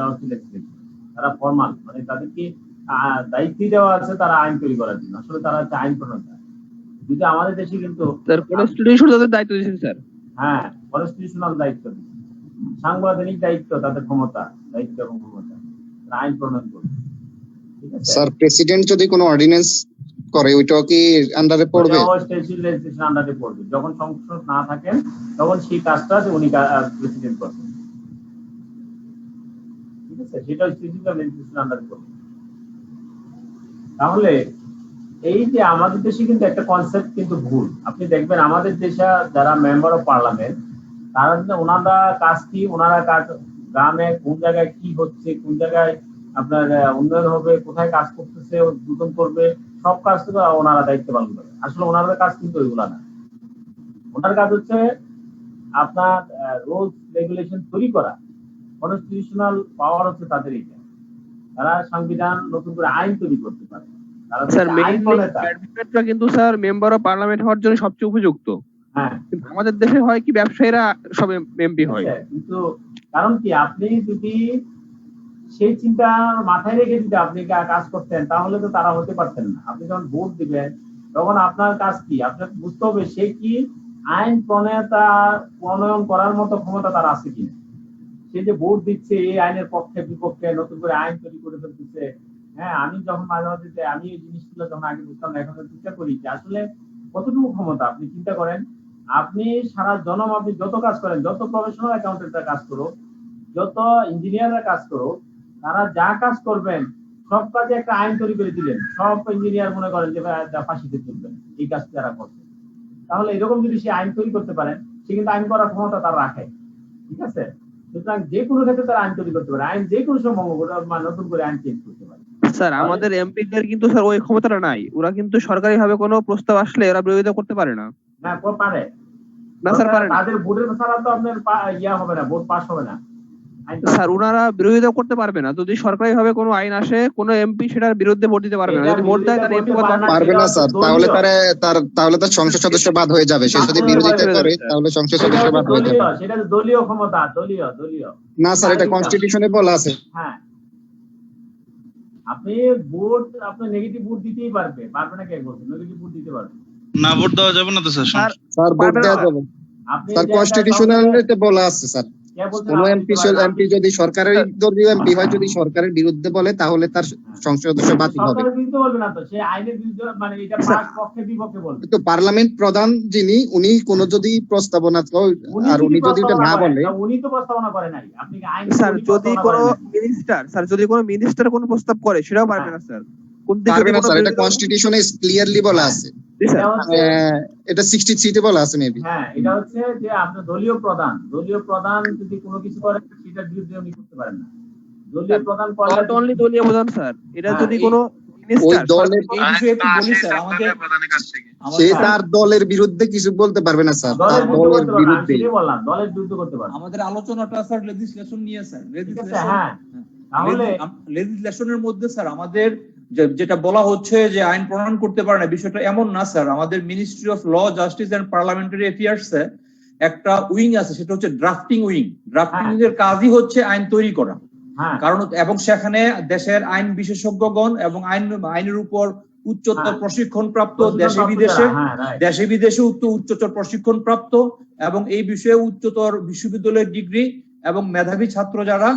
হচ্ছে লেজিসলেশন, তারা ফর্মাল, মানে তাদেরকে দায়িত্ব দেওয়া আছে তারা আইন তৈরি করার জন্য। আসলে তারা হচ্ছে আইন প্রণয়ন। যদি আমাদের দেশে কিন্তু কনস্টিটিউশন তাদের দায়িত্ব দিয়েছেন স্যার। হ্যাঁ, কনস্টিটিউশনাল দায়িত্ব, সাংবিধানিক দায়িত্ব, তাদের ক্ষমতা, দায়িত্ব এবং ক্ষমতা, আইন প্রণয়ন করবে। স্যার প্রেসিডেন্ট যদি কোনো অর্ডিন্যান্স করে ওইটাও কি আন্ডারে পড়বে? লেজিসলেশন আন্ডারে পড়বে। যখন সংসদ না থাকেন তখন সেই কাজটা উনি প্রেসিডেন্ট করবেন, ঠিক আছে, সেটা লেজিসলেশন আন্ডারে পড়বে। তাহলে এই যে আমাদের দেশে কিন্তু একটা কনসেপ্ট কিন্তু ভুল। আপনি দেখবেন আমাদের দেশে যারা মেম্বার অফ পার্লামেন্ট, তারা ওনারা কাজ কি, ওনারা কাজ গ্রামে কোন জায়গায় কি হচ্ছে, কোন জায়গায় আপনার উন্নয়ন হবে, কোথায় কাজ করতেছে, উদ্বোধন করবে, সব কাজ থেকে ওনারা দায়িত্ব পালন করে। আসলে ওনাদের কাজ কিন্তু ওইগুলা না। ওনার কাজ হচ্ছে আপনার রুলস রেগুলেশন তৈরি করা, কনস্টিটিউশনাল পাওয়ার হচ্ছে তাদের এটা। তারা সংবিধান নতুন করে আইন তৈরি করতে পারে। স্যার মেইনলি কিন্তু স্যার মেম্বার অফ পার্লামেন্ট হওয়ার জন্য সবচেয়ে উপযুক্ত। হ্যাঁ, কিন্তু আমাদের দেশে হয় কি ব্যবসায়ীরা সব এমপি হয়। কিন্তু কারণ কি, আপনি যদি সেই চিন্তা মাথায় রেখে যদি আপনি কাজ করতেন তাহলে তো তারা হতে পারতেন না। আপনি যখন ভোট দিবেন তখন আপনার কাজ কি, আপনাকে বুঝতে হবে সে কি আইন প্রণয়ন করার মতো ক্ষমতা তার আছে কিনা। সে যে ভোট দিচ্ছে এই আইনের পক্ষে বিপক্ষে নতুন করে আইন তৈরি করে ফেলতেছে। হ্যাঁ, আমি যখন মাঝে মাঝে আমি এই জিনিসগুলো যখন আগে বুঝতাম না, এখন চিন্তা করি যে আসলে কতটুকু ক্ষমতা। আপনি চিন্তা করেন, আপনি সারা জনম আপনি যত কাজ করেন, যত প্রফেশনাল অ্যাকাউন্টেন্টরা কাজ করো, যত ইঞ্জিনিয়াররা কাজ করো, তারা যা কাজ করবেন সব কাজে একটা আইন তৈরি করে দিলেন। সব ইঞ্জিনিয়ার মনে করেন যে ফাঁসিতে চলবেন এই কাজ যারা করছে। তাহলে এরকম যদি সে আইন তৈরি করতে পারেন, সে কিন্তু আইন করার ক্ষমতা তার রাখে, ঠিক আছে। সুতরাং যে কোনো ক্ষেত্রে তারা আইন তৈরি করতে পারে, আইন যে কোনো সময় নতুন করে আইন চেঞ্জ করতে পারে। স্যার আমাদের এমপিদের কিন্তু স্যার ওই ক্ষমতাটা নাই। ওরা কিন্তু সরকারি ভাবে কোনো প্রস্তাব আসলে ওরা বিরোধিতা করতে পারে না। না, পারে না স্যার, পারে না। তাদের ভোটের ছাড়া তো আপনার হবে না, ভোট পাস হবে না। স্যার ওনারা বিরোধিতা করতে পারবে না। যদি সরকারি ভাবে কোনো আইন আসে, কোনো এমপি সেটার বিরুদ্ধে ভোট দিতে পারবে না। যদি ভোট দেয় তাহলে এমপি পারবে না স্যার, তাহলে তার সংসদ সদস্য বাদ হয়ে যাবে। সে যদি বিরোধিতা করে তাহলে সংসদ সদস্য বাদ হয়ে যাবে। সেটা দলীয় ক্ষমতা, দলীয়। না স্যার, এটা কনস্টিটিউশনে বলা আছে। হ্যাঁ, আপনি ভোট, আপনি নেগেটিভ ভোট দিতেই পারবে না, কে বলছে নেগেটিভ ভোট দিতে পারবে না? ভোট দেওয়া যাবে না তো স্যার? স্যার ভোট দেওয়া যাবে স্যার, কনস্টিটিউশনালে বলা আছে স্যার। কোন এমপি যদি সরকারের দলীয় এমপি হয়, যদি সরকারের বিরুদ্ধে বলে তাহলে তার সংসদ সদস্য বাতিল হবে। সরকারের বিরুদ্ধে বলবে না তো, সে আইনের বিরুদ্ধে, মানে এটা পক্ষে বিপক্ষে বলবে। তো পার্লামেন্ট প্রধান যিনি, উনি কোন যদি প্রস্তাবনা আর উনি যদি এটা না বলে, উনি তো প্রস্তাবনা করে নাই। আপনি কি আইন স্যার যদি কোনো মিনিস্টার কোনো প্রস্তাব করে সেটাও পারবে না স্যার। কোন দিকে পারবে না স্যার, এটা কনস্টিটিউশনে ক্লিয়ারলি বলা আছে। এটা 63 তে বলা আছে মেবি। হ্যাঁ, এটা হচ্ছে যে আপনার দলীয় প্রধান যদি কোনো কিছু করে সেটার বিরুদ্ধে উনি করতে পারেন না। দলীয় প্রধান নট অনলি দলীয় প্রধান স্যার, এটা যদি কোনো ওই দলের সে তার দলের বিরুদ্ধে কিছু বলতে পারবে না স্যার, তার দলের বিরুদ্ধে। দলের বিরুদ্ধে করতে পারবে। আমাদের আলোচনাটা স্যার লেজিসলেশন নিয়ে স্যার। হ্যাঁ, তাহলে লেজিসলেশনের মধ্যে স্যার আমাদের যেটা বলা হচ্ছে যে আইন প্রণয়ন করতে পারে না, বিষয়টা এমন না স্যার। আমাদের Ministry of Law, Justice and Parliamentary Affairs এ একটা উইং আছে, সেটা হচ্ছে ড্রাফটিং উইং। ড্রাফটিং এর কাজই হচ্ছে আইন তৈরি করা। কারণ এবং সেখানে দেশের আইন বিশেষজ্ঞগণ এবং আইনের উপর উচ্চতর প্রশিক্ষণ প্রাপ্ত, দেশে বিদেশে উচ্চতর প্রশিক্ষণ প্রাপ্ত এবং এই বিষয়ে উচ্চতর বিশ্ববিদ্যালয়ের ডিগ্রি এবং মেধাবী ছাত্র যারা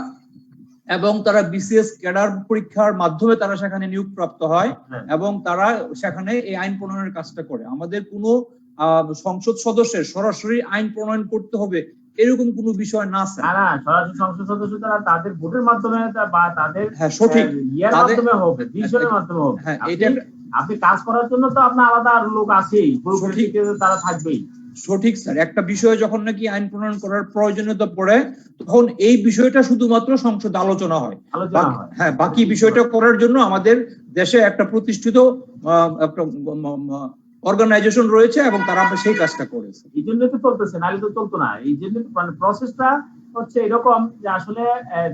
এবং তারা বিসিএস ক্যাডার পরীক্ষার মাধ্যমে তারা সেখানে নিয়োগ প্রাপ্ত হয় এবং তারা সেখানে এই আইন প্রণয়নের কাজটা করে। আমাদের কোনো সংসদ সদস্যের সরাসরি আইন প্রণয়ন করতে হবে এরকম কোনো বিষয় না স্যার। না, সরাসরি সংসদ সদস্য তারা তাদের ভোটের মাধ্যমে বা তাদের সঠিক ইয়ার মাধ্যমে হবে, ডিসিশনের মাধ্যমে হবে। আপনি কাজ করার জন্য তো আপনার আলাদা লোক আছেই, তারা থাকবেই। সঠিক স্যার, একটা বিষয়ে যখন নাকি আইন প্রণয়ন করার প্রয়োজনীয়তা পড়ে তখন এই বিষয়টা শুধুমাত্র সংসদে আলোচনা হয়। হ্যাঁ, বাকি বিষয়টা করার জন্য আমাদের দেশে একটা প্রতিষ্ঠিত অর্গানাইজেশন রয়েছে এবং তারা সেই কাজটা করেছে। এই জন্য তো চলতেছে, নাহলে তো চলতো না। এই জন্য মানে প্রসেসটা হচ্ছে এরকম যে আসলে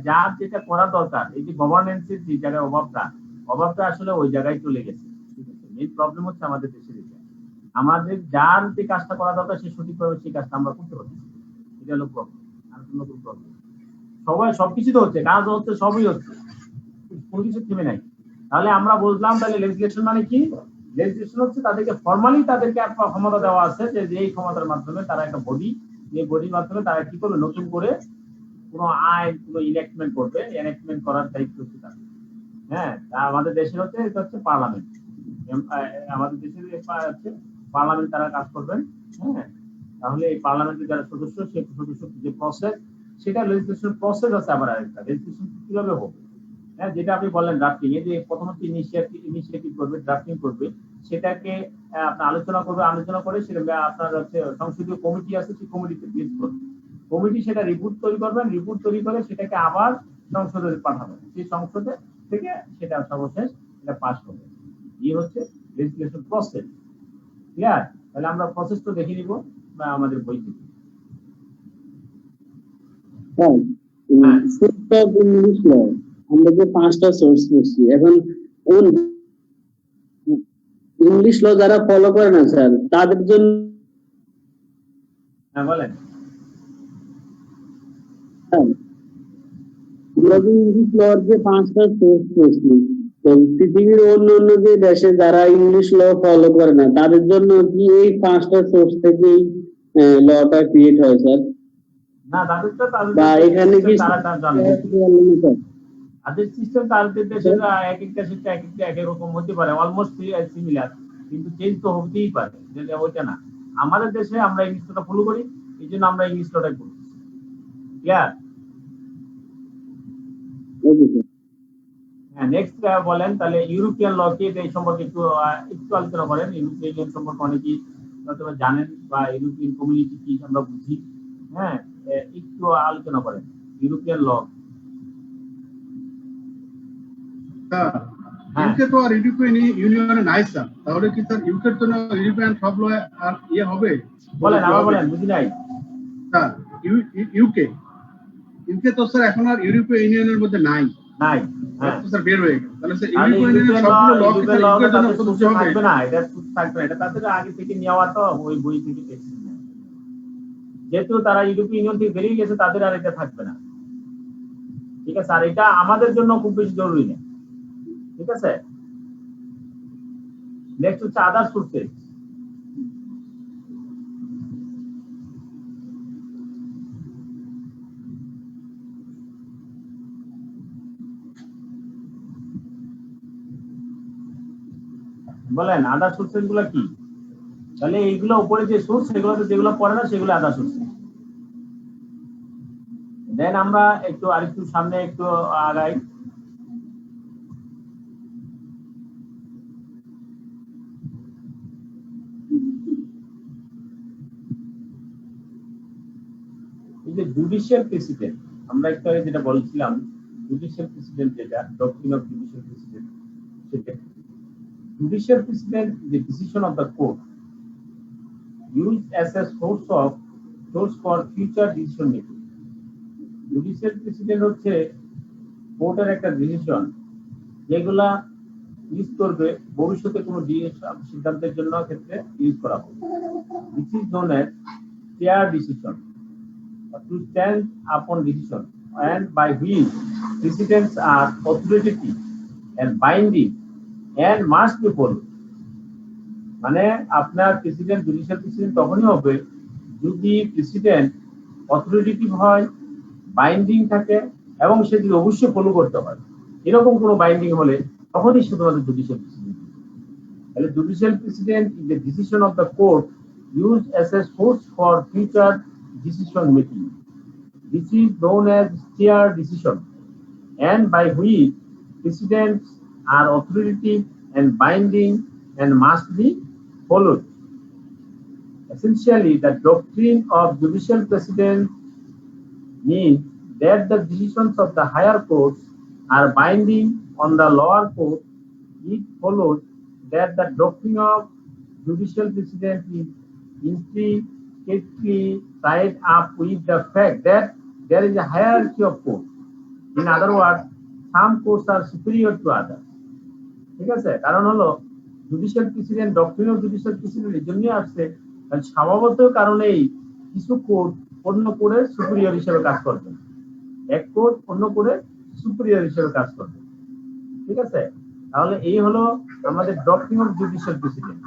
যার যেটা করা দরকার, এই যে গভর্নেন্সের যে জায়গায় অভাবটা আসলে ওই জায়গায় চলে গেছে। ঠিক আছে, মেইন প্রবলেম হচ্ছে আমাদের দেশের এটা। আমাদের যার যে কাজটা করা দরকার সে সঠিকভাবে সেই কাজটা আমরা করতে পারছি, এটা হলো প্রবলেম। আর কোনো প্রবলেম সবাই সবকিছু তো হচ্ছে, কাজ হচ্ছে, সবই হচ্ছে, কোনো কিছু থেমে নাই। তাহলে আমরা বললাম তাহলে লেজিসলেশন মানে কি? লেজিসলেশন হচ্ছে তাদেরকে ফর্মালি তাদেরকে একটা ক্ষমতা দেওয়া আছে যে এই ক্ষমতার মাধ্যমে তারা একটা বডি, এই বডির মাধ্যমে তারা কি করবে, নতুন করে কোনো আইন, কোনো ইনেক্টমেন্ট করবে। ইনেক্টমেন্ট করার দায়িত্ব হচ্ছে তাদের। হ্যাঁ, আমাদের দেশের হচ্ছে এটা হচ্ছে পার্লামেন্ট। আমাদের দেশের হচ্ছে পার্লামেন্ট, তারা কাজ করবেন। হ্যাঁ, তাহলে এই পার্লামেন্টের যারা সদস্য, সেই সদস্য যে প্রসেস, সেটা লেজিসলেশন প্রসেস আছে। আবার আরেকটা লেজিসলেশন কিভাবে হবে, হ্যাঁ, যেটা আপনি বললেন ড্রাফটিং, এই যে প্রথমত ইনিশিয়েটিভ করবে, ড্রাফটিং করবে, সেটাকে আপনার আলোচনা করে সেটা আপনার হচ্ছে সংসদীয় কমিটি আছে, সেই কমিটিতে পেশ করবে। কমিটি সেটা রিপোর্ট তৈরি করবেন, রিপোর্ট তৈরি করে সেটাকে আবার সংসদে পাঠাবেন। সেই সংসদে থেকে সেটা সর্বশেষ এটা পাস হবে। এই হচ্ছে লেজিসলেশন প্রসেস। ক্লিয়ার? তাহলে আমরা প্রসেস তো দেখে নিব আমাদের বই থেকে। ইংলিশ ল আমরা যে 5টা সোর্স করছি, এখন ইংলিশ ল যারা ফলো করে না স্যার তাদের জন্য বলেন। ইংলিশ লর যে 5টা সোর্স করছি, তো পৃথিবীর অন্য যে দেশে যারা ইংলিশ ল ফলো করে না তাদের জন্য কি এই 5টা সোর্স থেকে লটা ক্রিয়েট হয় স্যার? না, তাদের তো বা এখানে কি তাদের সিস্টেম তাদের দেশের এক একটা শিক্ষা এক একটা এক রকম হতে পারে, অলমোস্ট সিমিলার, কিন্তু চেঞ্জ তো হতেই পারে, যেটা ওইটা না। আমাদের দেশে আমরা ইংলিশটা ফলো করি, এই জন্য আমরা ইংলিশটাই পড়ি। ক্লিয়ার? হ্যাঁ, নেক্সট বলেন তাহলে ইউরোপিয়ান ল কি, এই সম্পর্কে একটু আলোচনা করেন। ইউরোপিয়ান সম্পর্কে অনেকেই হয়তো জানেন, বা ইউরোপিয়ান কমিউনিটি কি আমরা বুঝি। হ্যাঁ, একটু আলোচনা করেন ইউরোপিয়ান ল। ইউকে তো আর ইউরোপিয়ান ইউনিয়নে নাই স্যার, তাহলে কি স্যার ইউকের জন্য ইউরোপিয়ান সব ল আর ইয়ে হবে? বলেন, আবার বলেন, বুঝি নাই স্যার। ইউকে তো স্যার এখন আর ইউরোপীয় ইউনিয়নের মধ্যে নাই স্যার, বের হয়ে গেছে। তাহলে স্যার ইউরোপীয় ইউনিয়নের সবগুলো ল কি স্যার ইউকের জন্য সদস্য হবে না? এটা থাকবে না, এটা তাদের আগে থেকে নেওয়া, তো ওই বই থেকে টেক্সট নেওয়া। যেহেতু তারা ইউরোপীয় ইউনিয়ন থেকে বেরিয়ে গেছে, তাদের আর এটা থাকবে না। ঠিক আছে, আর এটা আমাদের জন্য খুব বেশি জরুরি না। ঠিক আছে, নেক্সট হচ্ছে আদার সোর্সেস। বলেন আদার সোর্সেস গুলো কি? তাহলে এইগুলো উপরে যে সোর্স, সেগুলোতে যেগুলো পড়ে না সেগুলো আদার সোর্স। দেন আমরা একটু আরেকটু সামনে একটু আগাই। এই যে জুডিশিয়াল প্রেসিডেন্ট, আমরা একটু আগে যেটা বলছিলাম, জুডিশিয়াল প্রেসিডেন্ট যেটা, ডক্ট্রিন অফ জুডিশিয়াল প্রেসিডেন্ট, সেটা judicial precedent is the decision of the court used as a source for future decision making. Judicial precedent হচ্ছে কোর্টের একটা ডিসিশন, যেগুলা ইউজ করবে ভবিষ্যতে কোনো সিদ্ধান্তের জন্য ক্ষেত্রে ইউজ করা হবে। This is known as fair decision, to stand upon decision, and by which precedents are authoritative and binding and must be followed. মানে আপনার প্রেসিডেন্ট জুডিশিয়াল প্রেসিডেন্ট তখনই হবে যদি প্রেসিডেন্ট অথরিটেটিভ হয়, বাইন্ডিং থাকে এবং সেগুলো অবশ্যই ফলো করতে হয়। এরকম কোনো বাইন্ডিং হলে তখনই শুধুমাত্র জুডিশিয়াল প্রেসিডেন্ট। তাহলে judicial president is the decision of the court used as a source for future decision making. This is known as steer decision, and by which precedents are authoritative and binding and must be followed. Essentially, the doctrine of judicial precedent means that the decisions of the higher courts are binding on the lower court. It follows that the doctrine of judicial precedent is intricately tied up with the fact that there is a hierarchy of courts. In other words, some courts are superior to others. ঠিক আছে, কারণ হলো judicial president, doctrine of judicial president এর জন্য আসছে কারণ স্বভাবত কারণেই কিছু কোর্ট অন্য কোর্টের সুপিরিয়র হিসেবে কাজ করবে, এক কোর্ট অন্য কোর্টের সুপিরিয়র হিসেবে কাজ করবে। ঠিক আছে, তাহলে এই হলো আমাদের doctrine of judicial president.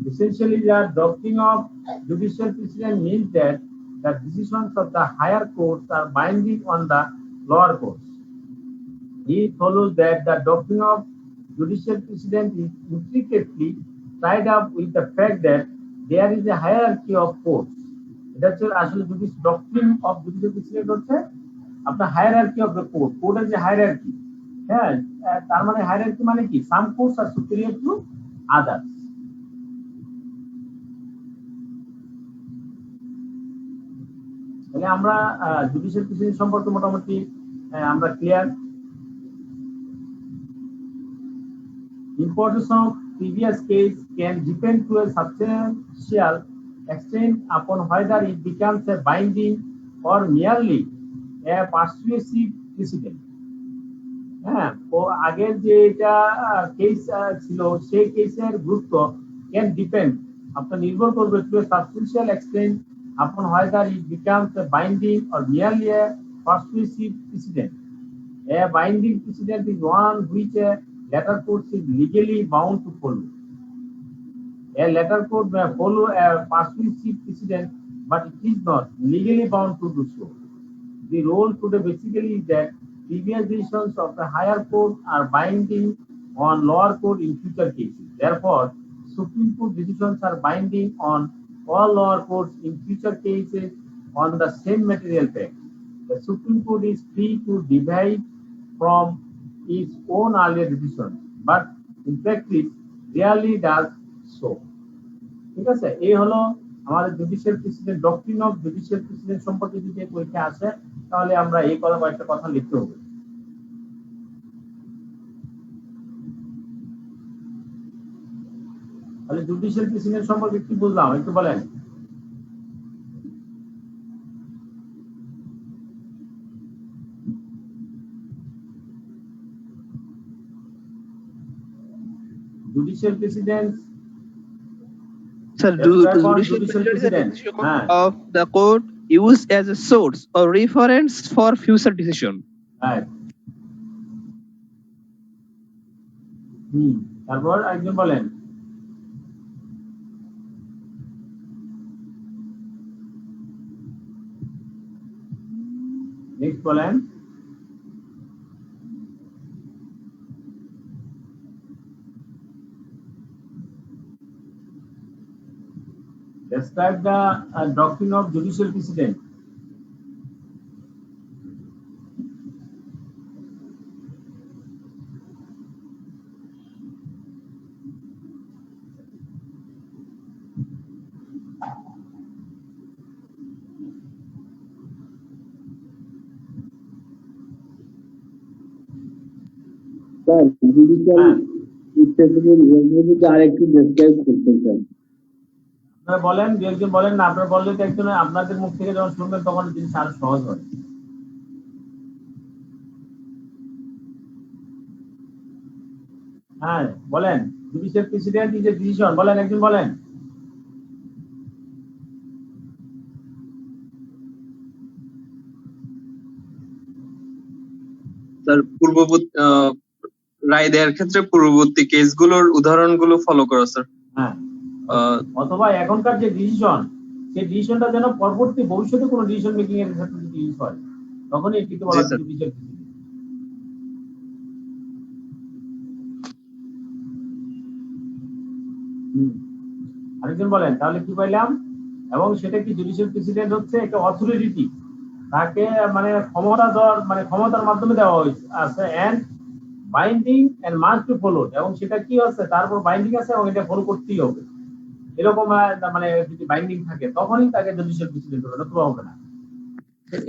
Essentially, the doctrine of judicial precedent means that the decisions of the higher courts are binding on the lower courts. It follows that the doctrine of judicial precedent is intricately tied up with the fact that there is a hierarchy of courts. এটা হচ্ছে আসলে doctrine of judicial precedent হচ্ছে আপনার hierarchy of the court. কোর্টের যে hierarchy, হ্যাঁ, তার মানে hierarchy মানে কি? Some courts are superior to others. তাহলে আমরা জুডিশিয়াল প্রেসিডেন্ট সম্পর্কে মোটামুটি আমরা clear. Importance of previous case can depend to a substantial extent upon whether it becomes a binding or merely a persuasive precedent. হ্যাঁ, তো আগের যে এটা কেস ছিল সেই কেসের গুরুত্ব ক্যান ডিপেন্ড, আপনার নির্ভর করবে to a substantial extent upon whether it becomes a binding or merely a persuasive precedent. A binding precedent is one which a later court is legally bound to follow. A later court may follow a persuasive precedent, but it is not legally bound to do so. The role today basically is that previous decisions of the higher court are binding on lower court in future cases. Therefore, Supreme Court decisions are binding on all lower courts in future cases on the same material fact. The Supreme Court is free to deviate from its own earlier decisions, but in practice rarely does so. ঠিক আছে, এই হলো আমাদের judicial president, doctrine of judicial president সম্পর্কে যদি পরীক্ষা আসে তাহলে আমরা এই কয়েকটা কথা লিখতে হবে। তাহলে জুডিশিয়াল প্রেসিডেন্ট সম্পর্কে কি বুঝলাম একটু বলেন। Judicial president Sir, judicial precedent is a decision of the court used as a source or reference for future decision. Right. তারপর একজন বলেন। নেক্সট বলেন। Describe the doctrine of judicial precedent. Sir judicial president আরেকটু describe করতে চাই। আপনারা বলেন, দু একজন বলেন না, আপনারা বললে তো একজন আপনাদের মুখ থেকে যখন শুনবেন তখন জিনিস আরো সহজ হয়। হ্যাঁ বলেন, judicial president is a decision, বলেন একজন বলেন। স্যার রায় দেওয়ার ক্ষেত্রে পূর্ববর্তী কেসগুলোর উদাহরণগুলো ফলো করো স্যার। হ্যাঁ, অথবা এখনকার যে ডিসিশন, সেই ডিসিশনটা যেন পরবর্তী ভবিষ্যতে কোনো ডিসিশন মেকিং এর ক্ষেত্রে যদি ইউজ হয়, তখনই এটিকে বলা হয় জুডিশিয়াল প্রেসিডেন্ট। আরেকজন বলেন তাহলে কি পাইলাম, এবং সেটা কি জুডিশিয়াল প্রেসিডেন্ট হচ্ছে একটা অথরিটি, তাকে মানে ক্ষমতা দেওয়ার মানে ক্ষমতার মাধ্যমে দেওয়া হয়েছে আছে and binding and must be followed, এবং সেটা কি আছে তারপর বাইন্ডিং আছে এবং এটা ফলো করতেই হবে, এরকম মানে যদি বাইন্ডিং থাকে তখনই তাকে জুডিশিয়াল প্রেসিডেন্ট হবে, নতুবা হবে না।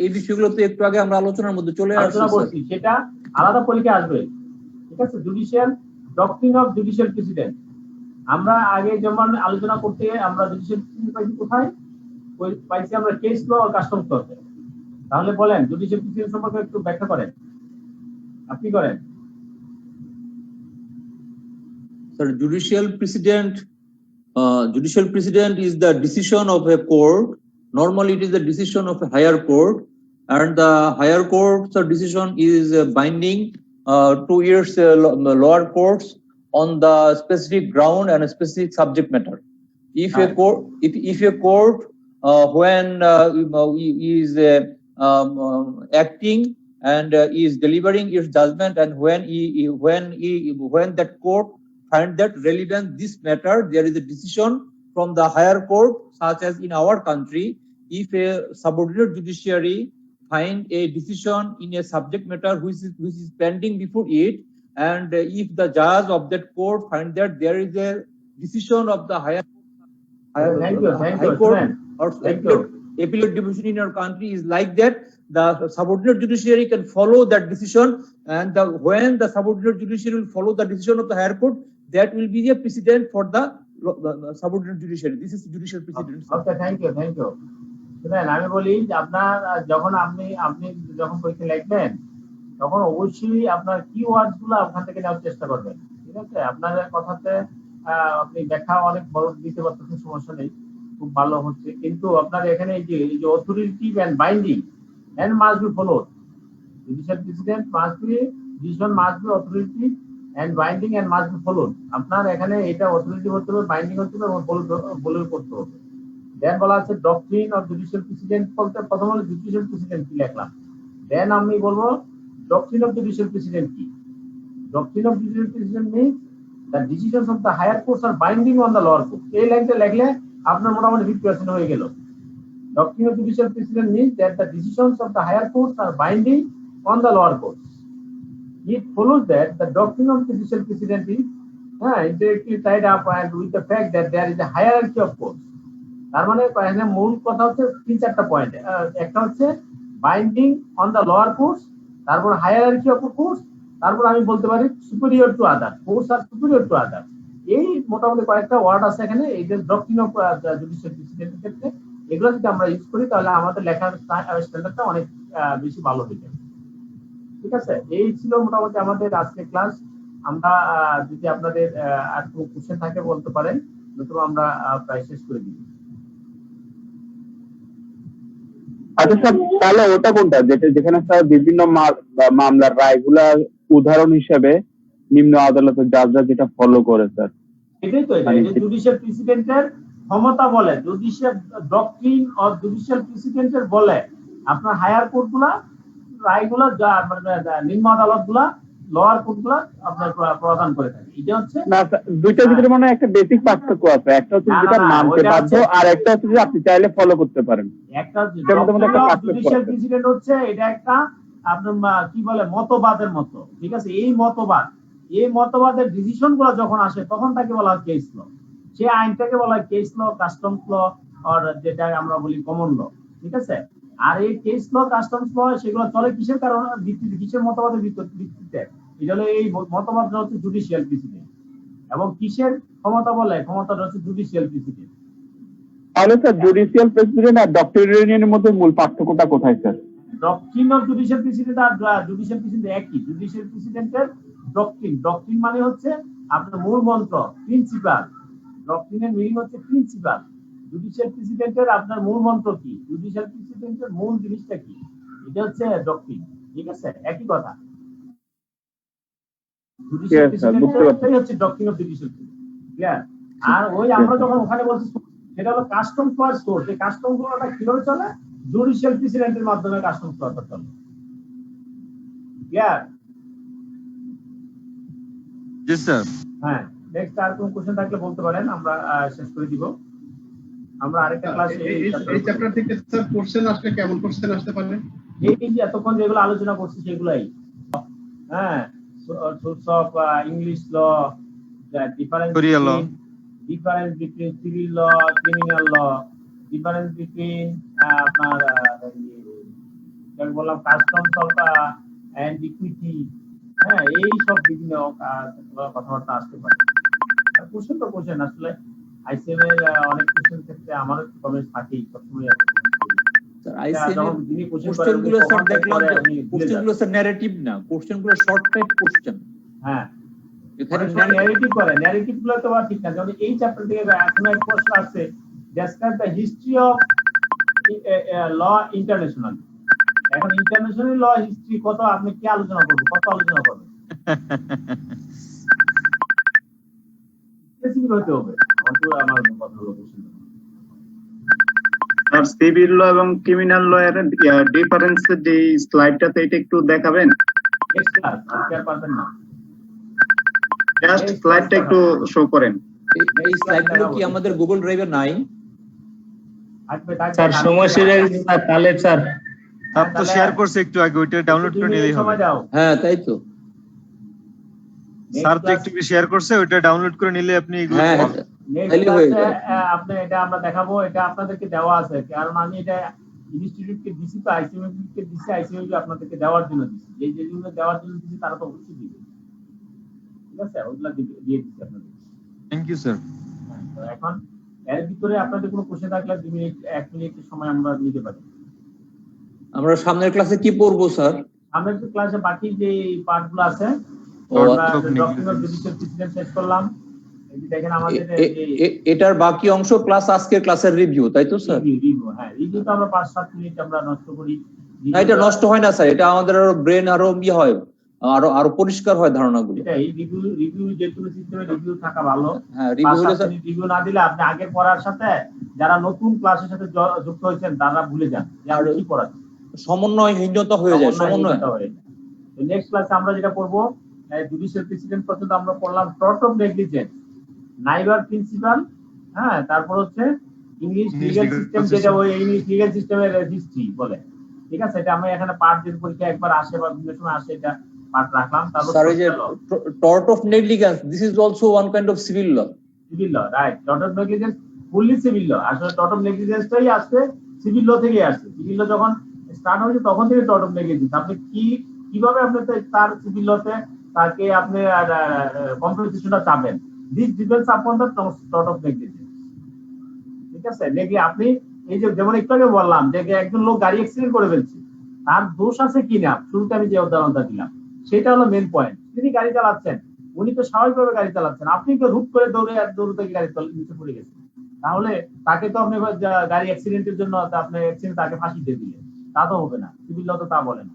এই বিষয়গুলো তো একটু আগে আমরা আলোচনার মধ্যে চলে আলোচনা করছি, সেটা আলাদা পরীক্ষা আসবে। ঠিক আছে, judicial doctrine of judicial president আমরা আগে যেমন আলোচনা করতে আমরা জুডিশিয়াল প্রেসিডেন্ট পাইছি কোথায়, ওই পাইছি আমরা কেস ল আর কাস্টমস লতে। তাহলে বলেন জুডিশিয়াল প্রেসিডেন্ট সম্পর্কে একটু ব্যাখ্যা করেন, আপনি করেন। Sir, judicial president is the decision of a court. Normally, it is the decision of a higher court, and the higher court's decision is binding to its lower courts on the specific ground and a specific subject matter. If a court, when is acting and is delivering its judgment, and when that court find that relevant this matter, there is a decision from the higher court, such as in our country, if a subordinate judiciary find a decision in a subject matter which is pending before it, and if the judge of that court find that there is a decision of the higher court or appellate division in our country is like that, the subordinate judiciary can follow that decision, and when the subordinate judiciary will follow the decision of the higher court, that will be a precedent for the subordinate judiciary. This is judicial precedent. Okay, thank you. শুনেন, আমি বলি যে আপনার যখন আপনি যখন পরীক্ষা লিখবেন তখন অবশ্যই আপনার কিওয়ার্ডস গুলো ওখান থেকে নেওয়ার চেষ্টা করবেন। ঠিক আছে, আপনার কথাতে আপনি ব্যাখ্যা অনেক বড় দিতে পারতেছেন, সমস্যা নেই, খুব ভালো হচ্ছে, কিন্তু আপনার এখানে এই যে authority and binding and must be followed, judicial precedent must be decision must be authority and binding and must be followed, আপনার এখানে এটা অথরিটি হতে হবে, বাইন্ডিং হতে হবে এবং ফলো করতে হবে। দেন বলা আছে ডক্ট্রিন অফ জুডিশিয়াল প্রেসিডেন্ট, বলতে প্রথম হলো জুডিশিয়াল প্রেসিডেন্ট কি লিখলাম, দেন আমি বলবো ডক্ট্রিন অফ জুডিশিয়াল প্রেসিডেন্ট কি। Doctrine of judicial precedent means the decisions of the higher courts are binding on the lower court. এই লাইনটা লিখলে আপনার মোটামুটি 50% হয়ে গেল। Doctrine of judicial precedent means that the decisions of the higher courts are binding on the lower courts. It follows that the doctrine of judicial precedent is indirectly tied up and with the fact that there is a hierarchy of courts. তার মানে এখানে মূল কথা হচ্ছে 3-4টা পয়েন্ট। একটা হচ্ছে binding on the lower courts, তারপর হায়ারার্কি অফ কোর্টস, তারপর আমি বলতে পারি সুপিরিয়র টু আদার কোর্টস আর সুপিরিয়র টু আদার। এই মোটামুটি কয়েকটা ওয়ার্ড আছে এখানে এই যে ডক্ট্রিন অফ জুডিশিয়াল প্রেসিডেন্টের ক্ষেত্রে। এগুলো যদি আমরা ইউজ করি তাহলে আমাদের লেখার স্ট্যান্ডার্ডটা অনেক বেশি ভালো হয়ে যাবে। ঠিক আছে, এই ছিল মোটামুটি আমাদের আজকে ক্লাস। আমরা যদি আপনাদের আর কোনো কোশ্চেন থাকে বলতে পারেন, নতুবা আমরা প্রায় শেষ করে দিই। আচ্ছা স্যার, তাহলে ওটা কোনটা যেখানে স্যার বিভিন্ন মামলার রায়গুলা উদাহরণ হিসেবে নিম্ন আদালতের জাজরা যেটা ফলো করে স্যার? এটাই তো, এটা জুডিশিয়াল প্রেসিডেন্টের ক্ষমতা বলে, জুডিশিয়াল ডক্ট্রিন অফ জুডিশিয়াল প্রেসিডেন্টের বলে আপনার হায়ার কোর্ট গুলা রায়গুলা নিম্ন আদালত গুলা লোয়ার কোর্ট গুলা আপনার প্রদান করে থাকে। এটা হচ্ছে না স্যার, দুইটার ভিতরে মনে হয় একটা বেসিক পার্থক্য আছে। একটা হচ্ছে যেটা মানতে বাধ্য, আর একটা হচ্ছে যে আপনি চাইলে ফলো করতে পারেন। একটা জুডিশিয়াল প্রেসিডেন্ট হচ্ছে এটা একটা আপনার কি বলে মতবাদের মতো। ঠিক আছে, এই মতবাদের ডিসিশন গুলো যখন আসে তখন তাকে বলা হয় কেস ল। সে আইনটাকে বলা হয় কেস ল, কাস্টমস ল, আর যেটা আমরা বলি কমন ল। ঠিক আছে, আর এই কেস ল, কাস্টমস ল সেগুলো চলে কিসের কারণে ভিত্তিতে, কিসের মতবাদের ভিত্তিতে? এটা হলো এই মতবাদটা হচ্ছে জুডিশিয়াল প্রেসিডেন্ট। এবং কিসের ক্ষমতা বলে? ক্ষমতাটা হচ্ছে জুডিশিয়াল প্রেসিডেন্ট। তাহলে স্যার জুডিশিয়াল প্রেসিডেন্ট আর ডক্ট্রিনের মধ্যে মূল পার্থক্যটা কোথায় sir? Doctrine of judicial precedent আর জুডিশিয়াল প্রেসিডেন্ট একই। জুডিশিয়াল প্রেসিডেন্টের ডক্ট্রিন মানে হচ্ছে আপনার মূল মন্ত্র, প্রিন্সিপাল। ডক্ট্রিনের মিনিং হচ্ছে প্রিন্সিপাল। জুডিশিয়াল প্রেসিডেন্টের আপনার মূল মন্ত্র কি, জুডিশিয়াল প্রেসিডেন্টের মূল জিনিসটা কি, এটা হচ্ছে ডক্ট্রিন। ঠিক আছে, একই কথা। জুডিশিয়াল Yes, sir, বুঝতে পারছি। প্রেসিডেন্ট হচ্ছে ডক্ট্রিন অফ জুডিশিয়াল ক্লিয়ার। আর ওই আমরা যখন ওখানে বলছি সেটা হলো কাস্টম ফর সোর্স, এই কাস্টম ফ্লোটা কিভাবে চলে? জুডিশিয়াল প্রেসিডেন্টের মাধ্যমে কাস্টম ফ্লোটা চলে। ক্লিয়ার? জি স্যার। হ্যাঁ, নেক্সট আর কোন কোশ্চেন থাকলে বলতে পারেন, আমরা শেষ করে দিব। আমরা আরেকটা ক্লাস এই চ্যাপ্টার থেকে স্যার কোশ্চেন আসলে কেমন কোশ্চেন আসতে পারে? এই যে এতক্ষণ যেগুলো আলোচনা করছি সেগুলাই, হ্যাঁ, source of English law, difference between civil law, criminal law, difference between আপনার যেমন বললাম কাস্টমস অফ এন্ড ইকুইটি, হ্যাঁ, এই সব বিভিন্ন কথাবার্তা আসতে পারে। আর কোশ্চেন তো কোশ্চেন আসলে আইসিএম এর অনেক কোশ্চেন ক্ষেত্রে আমার কমেন্ট থাকেই সবসময়। কোশ্চেনগুলো স্যার দেখলাম, কোশ্চেনগুলো স্যার ন্যারেটিভ না, কোশ্চেনগুলো শর্ট টাইপ কোশ্চেন। হ্যাঁ, এখানে ন্যারেটিভ করে, ন্যারেটিভ গুলো তো ঠিক না। যেমন এই চ্যাপ্টার থেকে এখন এক প্রশ্ন আছে, describe the history of law international. এখন ইন্টারন্যাশনাল ল হিস্ট্রি কত আপনি কি আলোচনা করবেন, কত আলোচনা করবেন? স্পেসিফিক হতে হবে। আমার কথা হলো কোশ্চেন আর সিভিল ল এবং ক্রিমিনাল ল এর ডিফারেন্স যে স্লাইডটাতে এটা একটু দেখাবেন। নেক্সট ক্লাস আজকে আর পারবেন না, জাস্ট স্লাইডটা একটু শো করেন। এই স্লাইডগুলো কি আমাদের গুগল ড্রাইভে নাই? স্যার সময় শেষ হয়ে গেছে স্যার, তাহলে স্যার আপনি তো শেয়ার করছে একটু আগে, ওইটা ডাউনলোড করে নিলেই হবে। হ্যাঁ তাই তো, স্যার তো একটু শেয়ার করছে, ওইটা ডাউনলোড করে নিলে আপনি আপনি এটা আমরা দেখাবো, এটা আপনাদেরকে দেওয়া আছে, কারণ আমি এটা ইনস্টিটিউটকে দিছি, তো আইসিএমএ কে দিছি, আইসিএমএ আপনাদেরকে দেওয়ার জন্য দিছি। এই যেগুলো দেওয়ার জন্য দিছি তারা তো অবশ্যই দিবে, ঠিক আছে? ওগুলা দিয়ে দিছি আপনাদের। Thank you sir. এখন এর ভিতরে আপনাদের কোনো কোশ্চেন থাকলে 2 মিনিট 1 মিনিটের সময় আমরা নিতে পারি। আমরা সামনের ক্লাসে কি পড়বো স্যার? সামনের ক্লাসে বাকি যে পার্টগুলো আছে, ডক্ট্রিন অফ জুডিশিয়াল প্রেসিডেন্ট শেষ করলাম। এই যে দেখেন আমাদের এটার বাকি অংশ ক্লাস আজকের ক্লাসের রিভিউ, তাই তো স্যার? রিভিউ, হ্যাঁ, রিভিউ তো আমরা 5-7 মিনিট আমরা নষ্ট করি। না, এটা নষ্ট হয় না স্যার, এটা আমাদের আরো ব্রেন আরো হয়, আরো পরিষ্কার হয় ধারণাগুলো। এটাই রিভিউ যে কোনো সিস্টেমে রিভিউ থাকা ভালো। হ্যাঁ, রিভিউ না দিলে আপনি আগের পড়ার সাথে যারা নতুন ক্লাসের সাথে যুক্ত হয়েছেন তারা ভুলে যান যে আমরা কি পড়াচ্ছি, সমন্বয়হীনতা হয়ে যায়, সমন্বয়। নেক্সট ক্লাসে আমরা যেটা পড়বো, জুডিশিয়াল প্রেসিডেন্ট পর্যন্ত আমরা পড়লাম tort of negligence, neighbour principal, হ্যাঁ, তারপর হচ্ছে ইংলিশ লিগ্যাল সিস্টেম, যেটা ওই ইংলিশ লিগ্যাল সিস্টেমের হিস্ট্রি বলে, ঠিক আছে? এটা আমি এখানে পার্ট দিন পরীক্ষা একবার আসে বা বিভিন্ন সময় আসে, এটা পার্ট রাখলাম। তারপর tort of negligence, this is also one kind of civil law. Civil law, right. Tort of negligence fully civil law. আসলে টর্ট অফ নেগলিজেন্সটাই আসছে সিভিল ল থেকে আসছে। সিভিল ল যখন স্টার্ট হয়েছে তখন থেকে টর্ট অফ নেগলিজেন্স। আপনি কিভাবে আপনি তার সিভিল লতে তাকে আপনি কম্পেনসেশনটা চাবেন, this depends upon the tort of negligence, ঠিক আছে? আপনি এই যে যেমন একটু আগে বললাম যে একজন লোক গাড়ি অ্যাক্সিডেন্ট করে ফেলছে, তার দোষ আছে কিনা, শুরুতে আমি যে উদাহরণটা দিলাম সেটা হলো মেন পয়েন্ট। তিনি গাড়ি চালাচ্ছেন, উনি তো স্বাভাবিকভাবে গাড়ি চালাচ্ছেন, আপনি তো হুট করে দৌড়তে গাড়ি নিচে পড়ে গেছেন, তাহলে তাকে তো আপনি গাড়ি অ্যাক্সিডেন্টের জন্য আপনি তাকে ফাঁসি দিয়ে দিলেন, তা তো হবে না, সিভিল ল তো তা বলে না,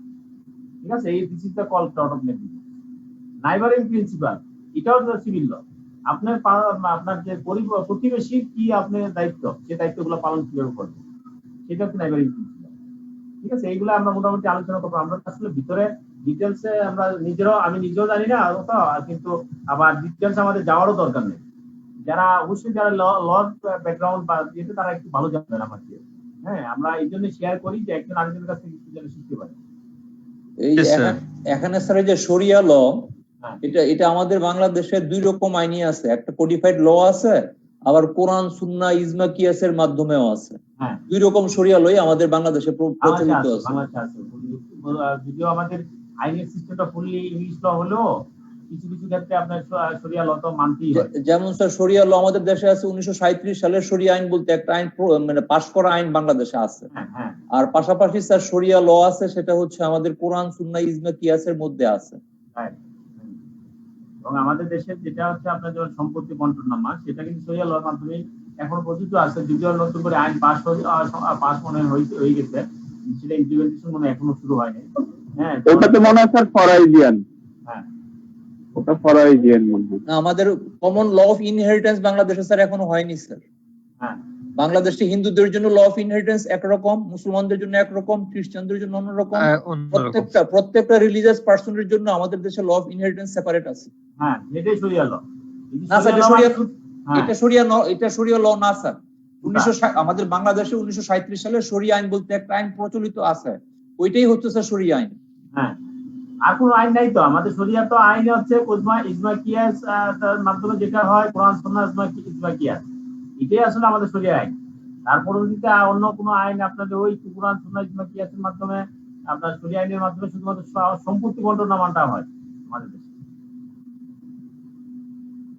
ঠিক আছে? এই this is the call tort of negligence. নাইবারিং principal, এটাও তো সিভিল ল। আপনার যে প্রতিবেশী কি আপনার দায়িত্ব, সেই দায়িত্বগুলো পালন কিভাবে করবে, সেটা হচ্ছে নাইবারিং প্রিন্সিপাল, ঠিক আছে? এইগুলো আমরা মোটামুটি আলোচনা করবো। আমরা আসলে ভিতরে ডিটেলসে আমরা আমি নিজেও জানি না ওটা, কিন্তু আবার ডিটেলস আমাদের যাওয়ারও দরকার নেই। যারা অবশ্যই যারা লর ব্যাকগ্রাউন্ড বা যেতে তারা একটু ভালো জানবেন আমাকে, হ্যাঁ, আমরা এই জন্য শেয়ার করি যে একজন আরেকজনের কাছ থেকে কিছু যেন শিখতে পারে। এই এখানে স্যার যে শরিয়া ল, এটা আমাদের বাংলাদেশে 2 রকম আইনি আছে, একটা কোডিফাইড ল আছে, আবার কোরআন সুন্নাহ ইজমা কিয়াসের মাধ্যমেও আছে। 2 রকম শরিয়া লই আমাদের বাংলাদেশে প্রচলিত আছে। যদিও আমাদের আইনের সিস্টেমটা ফুললি ইংলিশ ল হলেও কিছু কিছু ক্ষেত্রে আপনার শরিয়া ল তো মানতেই হয়। যেমন স্যার শরিয়া ল আমাদের দেশে আছে 1937 সালের শরিয়া আইন বলতে একটা আইন, মানে পাশ করা আইন বাংলাদেশে আছে। আর পাশাপাশি স্যার শরিয়া ল আছে, সেটা হচ্ছে আমাদের কোরআন সুন্নাহ ইজমা কিয়াসের মধ্যে আছে। এবং আমাদের দেশের যেটা হচ্ছে আপনার যেমন সম্পত্তি বন্টননামা, সেটা কিন্তু শরিয়া লর মাধ্যমে এখন প্রযোজ্য আছে, যদিও নতুন করে আইন পাস মনে হয়ে গেছে, সেটা ইমপ্লিমেন্টেশন মনে এখনো শুরু হয়নি। হ্যাঁ, ওটা তো মনে হয় স্যার ফরাইজিয়ান। হ্যাঁ, ওটা ফরাইজিয়ান মনে হয়। না, আমাদের কমন ল অফ ইনহেরিটেন্স বাংলাদেশে স্যার এখনো হয়নি স্যার। হ্যাঁ বাংলাদেশে হিন্দুদের জন্য ল অফ ইনহেরিটেন্স একরকম, মুসলমানদের জন্য একরকম, খ্রিস্টানদের জন্য অন্যরকম, প্রত্যেকটা রিলিজিয়াস পার্সনের জন্য আমাদের দেশে ল অফ ইনহেরিটেন্স সেপারেট আছে। হ্যাঁ এটাই শরিয়া ল। না স্যার এটা শরিয়া ল না স্যার। আমাদের বাংলাদেশে 1937 সালে শরিয়া আইন বলতে একটা আইন প্রচলিত আছে, ওইটাই হচ্ছে স্যার শরিয়া আইন। হ্যাঁ আর কোনো আইন নাই তো আমাদের শরিয়া, তো আইন হচ্ছে ইজমা কিয়াস তার মাধ্যমে যেটা হয়, কোরআন সুন্নাহ ইজমা কিয়াস, এটাই আসলে আমাদের শরিয়া আইন। তার পরবর্তীতে অন্য কোনো আইন আপনাদের ওই কোরআন সুন্নাহ ইজমা কিয়াসের মাধ্যমে আপনার শরিয়া আইনের মাধ্যমে শুধুমাত্র সম্পত্তি বন্টন নামানটা হয় আমাদের দেশে।